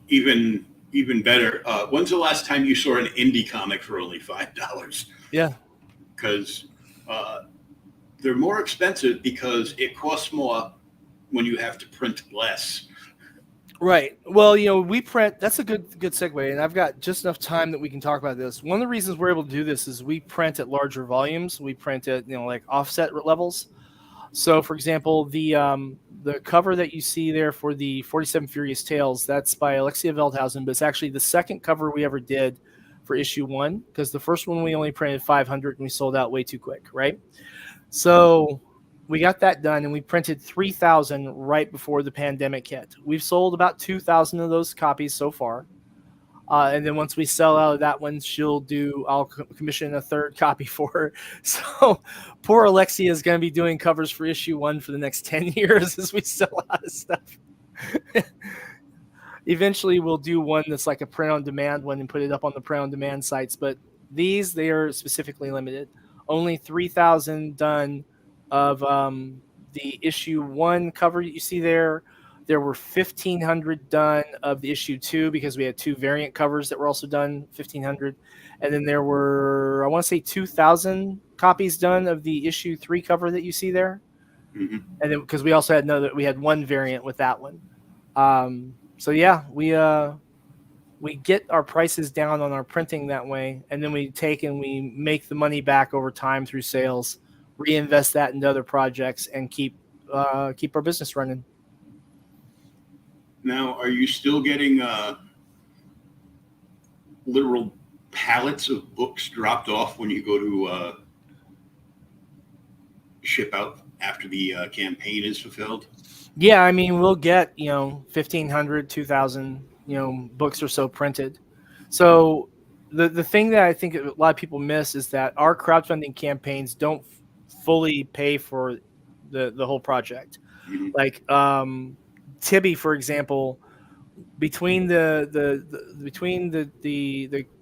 Even better. When's the last time you saw an indie comic for only $5? Yeah, because they're more expensive because it costs more when you have to print less. right. Well, we print. That's a good segue, and I've got just enough time that we can talk about this. One of the reasons we're able to do this is we print at larger volumes. We print at like offset levels. So, for example, the cover that you see there for the 47 Furious Tales, that's by Alexia Veldhausen, but it's actually the second cover we ever did for issue 1, because the first one we only printed 500 and we sold out way too quick, right? So we got that done and we printed 3,000 right before the pandemic hit. We've sold about 2,000 of those copies so far. And then once we sell out of that one, I'll commission a third copy for her. So poor Alexia is going to be doing covers for issue 1 for the next 10 years as we sell out of stuff. Eventually we'll do one that's like a print on demand one and put it up on the print on demand sites. But they are specifically limited. Only 3,000 done of the issue 1 cover that you see there. There were 1,500 done of the issue 2 because we had 2 variant covers that were also done, 1,500. And then there were, I want to say 2,000 copies done of the issue 3 cover that you see there. Mm-hmm. And then because we also had one variant with that one. So yeah, we get our prices down on our printing that way. And then we take and we make the money back over time through sales, reinvest that into other projects and keep our business running. Now, are you still getting literal pallets of books dropped off when you go to ship out after the campaign is fulfilled? Yeah, I mean, we'll get 1,500, 2,000 books or so printed. So the thing that I think a lot of people miss is that our crowdfunding campaigns don't fully pay for the whole project. Mm-hmm. Like Tibby, for example, between the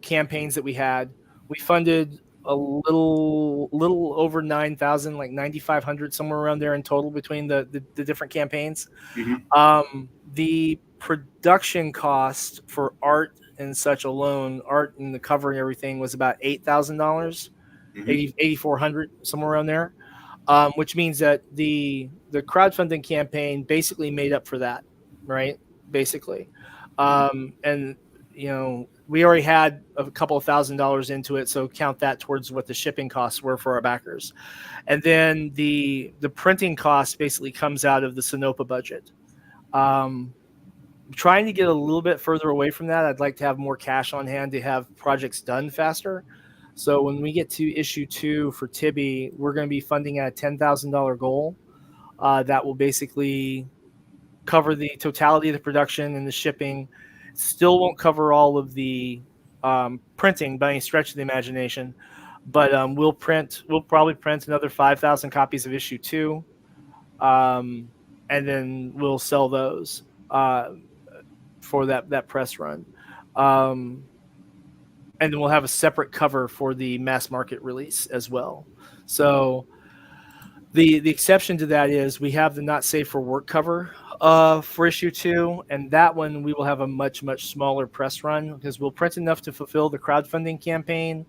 campaigns that we had, we funded a little over 9,000, like 9,500, somewhere around there in total between the different campaigns. The production cost for art and such alone, art and the cover and everything, was about $8,000, 8,400, somewhere around there. Which means that the crowdfunding campaign basically made up for that, right? Basically, and we already had a couple of $1,000s into it, so count that towards what the shipping costs were for our backers, and then the printing cost basically comes out of the Sinopa budget. Trying to get a little bit further away from that. I'd like to have more cash on hand to have projects done faster. So when we get to issue 2 for Tibby, we're going to be funding at a $10,000 goal. That will basically cover the totality of the production and the shipping. Still won't cover all of the printing by any stretch of the imagination, but we'll probably print another 5,000 copies of issue 2, and then we'll sell those for that press run. And then we'll have a separate cover for the mass market release as well. So the exception to that is we have the not safe for work cover for issue 2, and that one we will have a much smaller press run because we'll print enough to fulfill the crowdfunding campaign,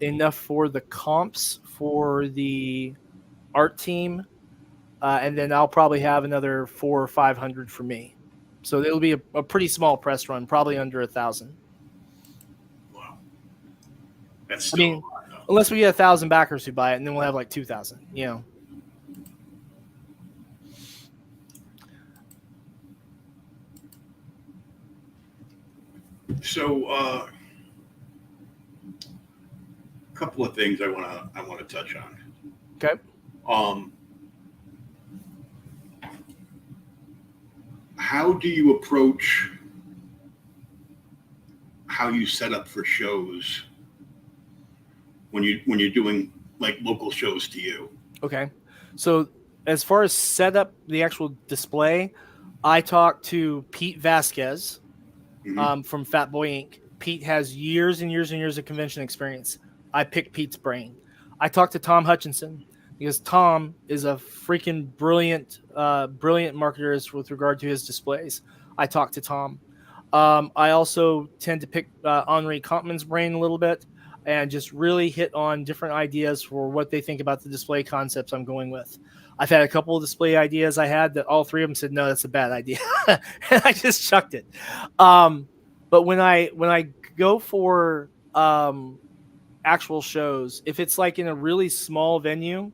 enough for the comps for the art team, and then I'll probably have another 400 or 500 for me. So it'll be a pretty small press run, probably under 1,000. Wow, that's still a lot, though. Unless we get 1,000 backers who buy it, and then we'll have like 2,000. So, a couple of things I want to touch on. Okay. How do you approach how you set up for shows when you're doing like local shows to you? Okay. So as far as set up the actual display, I talked to Pete Vasquez from Fat Boy Inc. Pete has years and years and years of convention experience. I picked Pete's brain. I talked to Tom Hutchinson because Tom is a freaking brilliant marketer with regard to his displays. I talked to Tom. I also tend to pick Henri Compman's brain a little bit and just really hit on different ideas for what they think about the display concepts I'm going with. I've had a couple of display ideas I had that all three of them said, no, that's a bad idea. And I just chucked it. But when I go for actual shows, if it's like in a really small venue,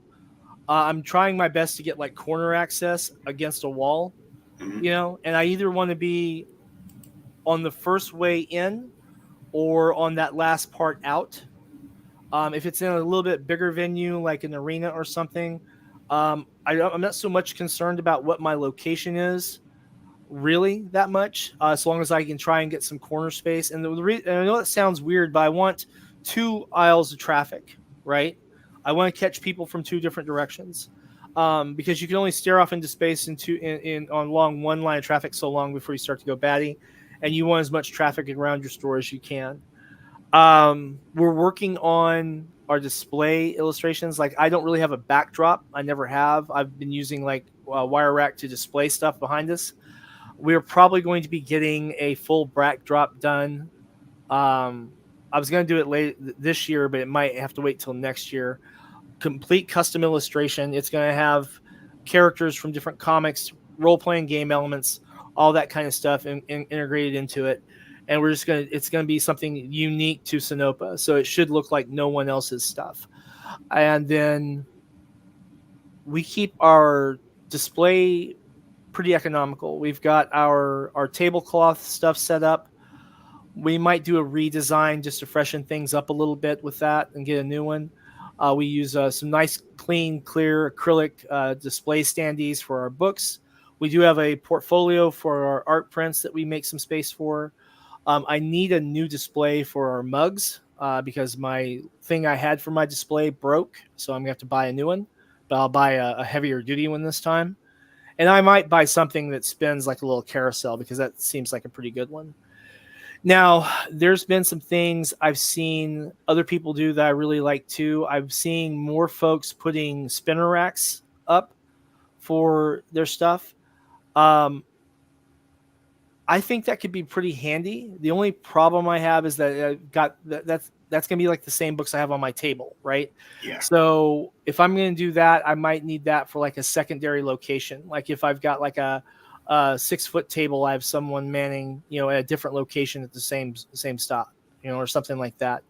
I'm trying my best to get like corner access against a wall, and I either want to be on the first way in or on that last part out. If it's in a little bit bigger venue, like an arena or something, I'm not so much concerned about what my location is really that much, as long as I can try and get some corner space. And and I know that sounds weird, but I want 2 aisles of traffic, right? I want to catch people from 2 different directions, because you can only stare off into space on along one line of traffic so long before you start to go batty, and you want as much traffic around your store as you can. We're working on our display illustrations. Like, I don't really have a backdrop. I never have. I've been using like wire rack to display stuff behind us. We're probably going to be getting a full backdrop done. I was going to do it late this year, but it might have to wait till next year. Complete custom illustration. It's going to have characters from different comics, role-playing game elements, all that kind of stuff integrated into it. And it's going to be something unique to Sinopa. So it should look like no one else's stuff. And then we keep our display pretty economical. We've got our tablecloth stuff set up. We might do a redesign just to freshen things up a little bit with that and get a new one. We use some nice, clean, clear acrylic display standees for our books. We do have a portfolio for our art prints that we make some space for. I need a new display for our mugs because my thing I had for my display broke, so I'm going to have to buy a new one. But I'll buy a heavier duty one this time. And I might buy something that spins like a little carousel because that seems like a pretty good one. Now, there's been some things I've seen other people do that I really like too. I'm seeing more folks putting spinner racks up for their stuff. Um, I think that could be pretty handy. The only problem I have is that that's going to be like the same books I have on my table, right? Yeah. So if I'm going to do that, I might need that for like a secondary location. Like if I've got like a 6-foot table, I have someone manning, at a different location at the same stop, or something like that.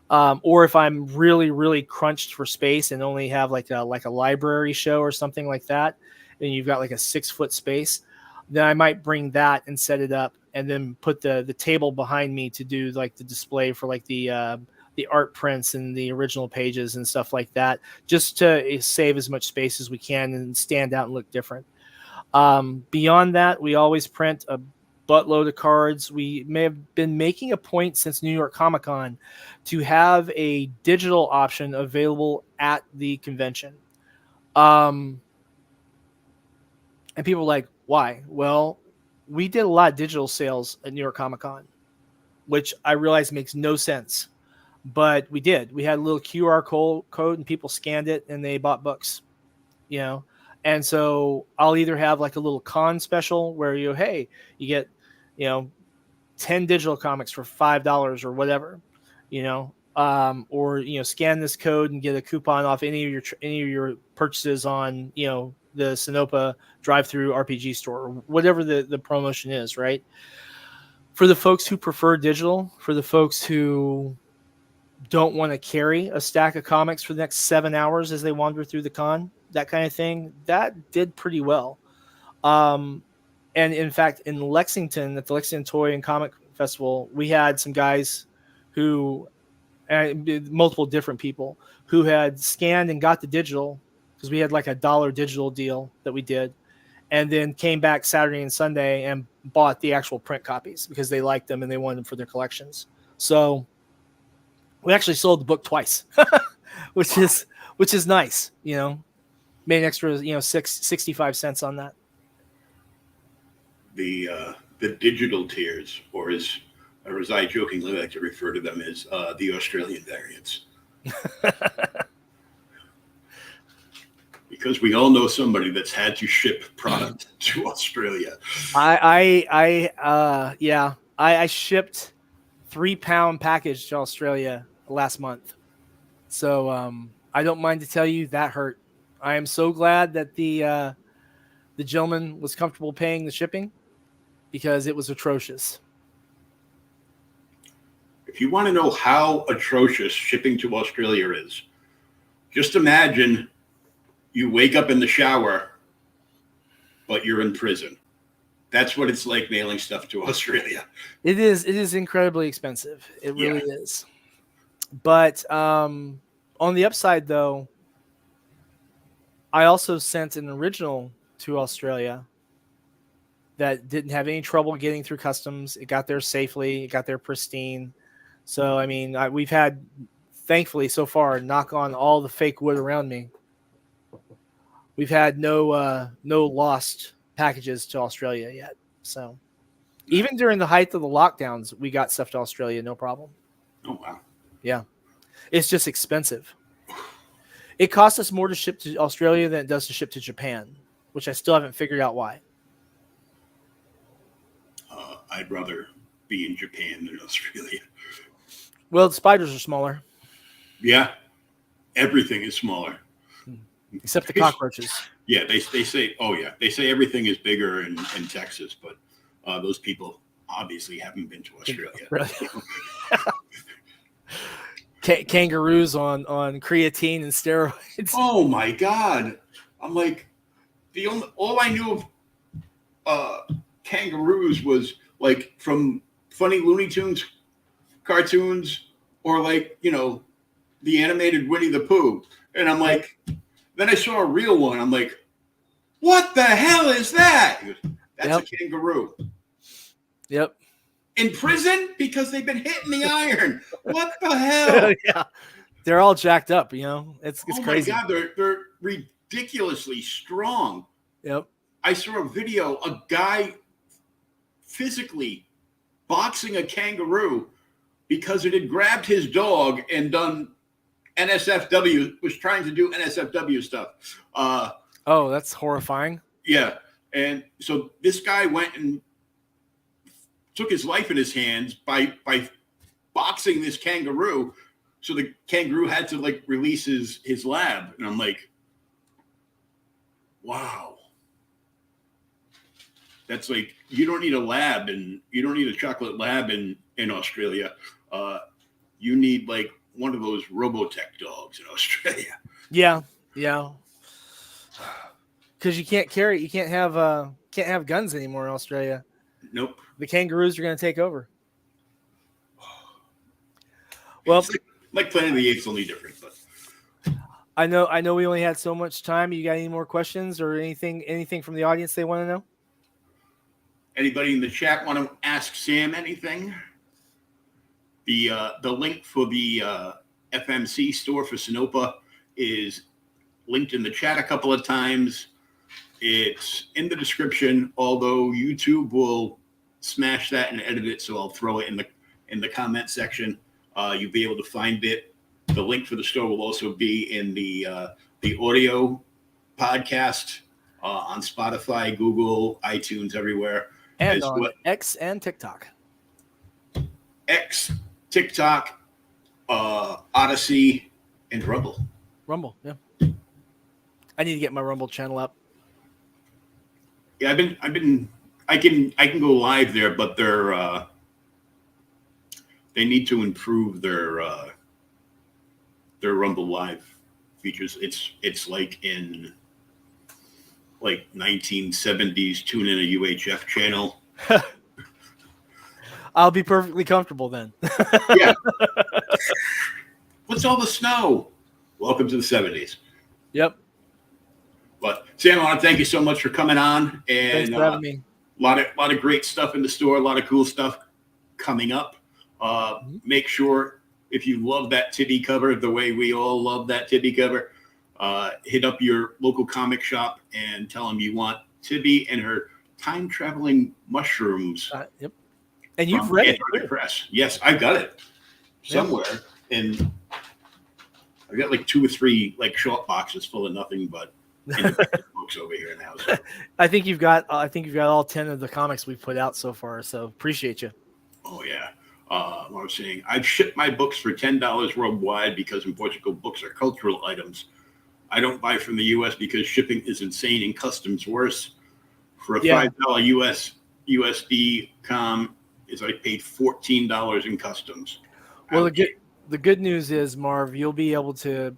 Or if I'm really, really crunched for space and only have like a library show or something like that, and you've got like a 6-foot space, then I might bring that and set it up, and then put the table behind me to do like the display for like the art prints and the original pages and stuff like that, just to save as much space as we can and stand out and look different. Beyond that, we always print a buttload of cards. We may have been making a point since New York Comic Con to have a digital option available at the convention. And people are like, why? Well, we did a lot of digital sales at New York Comic Con, which I realize makes no sense. But we did. We had a little QR code and people scanned it and they bought books, And so I'll either have like a little con special where you get, 10 digital comics for $5 or whatever, or scan this code and get a coupon off any of your purchases on the Sinopa drive-through RPG store, or whatever the promotion is, right? For the folks who prefer digital, for the folks who don't want to carry a stack of comics for the next 7 hours as they wander through the con, that kind of thing, that did pretty well. And in fact, in Lexington, at the Lexington Toy and Comic Festival, we had some guys who, multiple different people, who had scanned and got the digital, because we had like $1 digital deal that we did, and then came back Saturday and Sunday and bought the actual print copies because they liked them and they wanted them for their collections. So we actually sold the book twice, which is nice, made an extra, 65 cents on that. The digital tiers, or as I jokingly like to refer to them as the Australian variants. Because we all know somebody that's had to ship product to Australia. I shipped 3-pound package to Australia last month. So I don't mind to tell you that hurt. I am so glad that the gentleman was comfortable paying the shipping, because it was atrocious. If you want to know how atrocious shipping to Australia is, just imagine you wake up in the shower, but you're in prison. That's what it's like mailing stuff to Australia. It is incredibly expensive. It really is. But on the upside, though, I also sent an original to Australia that didn't have any trouble getting through customs. It got there safely. It got there pristine. So, I mean, we've had, thankfully so far, knock on all the fake wood around me, we've had no lost packages to Australia yet. So even during the height of the lockdowns, we got stuff to Australia, no problem. Oh, wow. Yeah. It's just expensive. It costs us more to ship to Australia than it does to ship to Japan, which I still haven't figured out why. I'd rather be in Japan than Australia. Well, the spiders are smaller. Yeah. Everything is smaller. Except the cockroaches. Yeah, they say, they say everything is bigger in Texas, but those people obviously haven't been to Australia. Really? Kangaroos on creatine and steroids. Oh my God. I'm like, all I knew of kangaroos was like from funny Looney Tunes cartoons, or like, the animated Winnie the Pooh. And I'm like, then I saw a real one. I'm like, what the hell is that? He goes, that's a kangaroo. Yep. In prison because they've been hitting the iron. What the hell? Yeah. They're all jacked up, It's crazy. Oh my God, they're ridiculously strong. Yep. I saw a video, a guy physically boxing a kangaroo because it had grabbed his dog and done NSFW, was trying to do NSFW stuff. Oh, that's horrifying. Yeah. And so this guy went and took his life in his hands by boxing this kangaroo. So the kangaroo had to like release his lab. And I'm like, wow. That's like, you don't need a lab, and you don't need a chocolate lab in Australia. You need like one of those Robotech dogs in Australia. Yeah. Because you can't have guns anymore in Australia. Nope. The kangaroos are going to take over. Well, it's like Planet of the Apes, only different. But I know we only had so much time. You got any more questions or anything from the audience they want to know? Anybody in the chat want to ask Sam anything? The link for the FMC store for Sinopa is linked in the chat a couple of times. It's in the description, although YouTube will smash that and edit it, so I'll throw it in the comment section. You'll be able to find it. The link for the store will also be in the audio podcast on Spotify, Google, iTunes, everywhere. And on X and TikTok. X, TikTok, Odyssey, and Rumble. Rumble, yeah. I need to get my Rumble channel up. Yeah, I can go live there, but they need to improve their Rumble Live features. It's like in 1970s tune in a UHF channel. I'll be perfectly comfortable then. Yeah. What's all the snow? Welcome to the 70s. Yep. But Sam, I want to thank you so much for coming on. And thanks for having me. A lot of great stuff in the store, a lot of cool stuff coming up. Make sure, if you love that Tibby cover the way we all love that Tibby cover, hit up your local comic shop and tell them you want Tibby and her time-traveling mushrooms. Yep. And you've read it. Press. Yes, I've got it somewhere. And I've got like 2 or 3 like short boxes full of nothing but books over here now. So. I think you've got all 10 of the comics we've put out so far. So appreciate you. Oh yeah. I was saying I've shipped my books for $10 worldwide because in Portugal books are cultural items. I don't buy from the U.S. because shipping is insane and customs worse. For a $5 USD com, is I paid $14 in customs. Well, the good news is, Marv, you'll be able to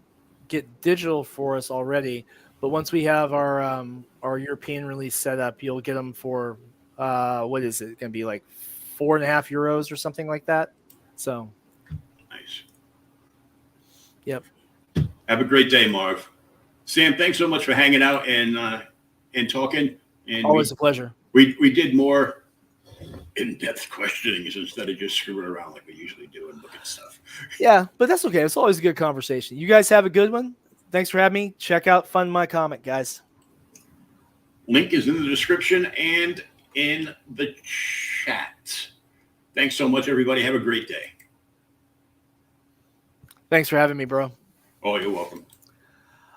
get digital for us already. But once we have our European release set up, you'll get them for what is it going to be, like €4.50 or something like that? So nice. Yep. Have a great day, Marv. Sam, thanks so much for hanging out and talking. And always a pleasure. We did more in-depth questionings instead of just screwing around like we usually do and look at stuff. Yeah, but that's okay. It's always a good conversation. You guys have a good one. Thanks for having me. Check out Fund My Comic, guys. Link is in the description and in the chat. Thanks so much, everybody. Have a great day. Thanks for having me, bro. Oh, you're welcome.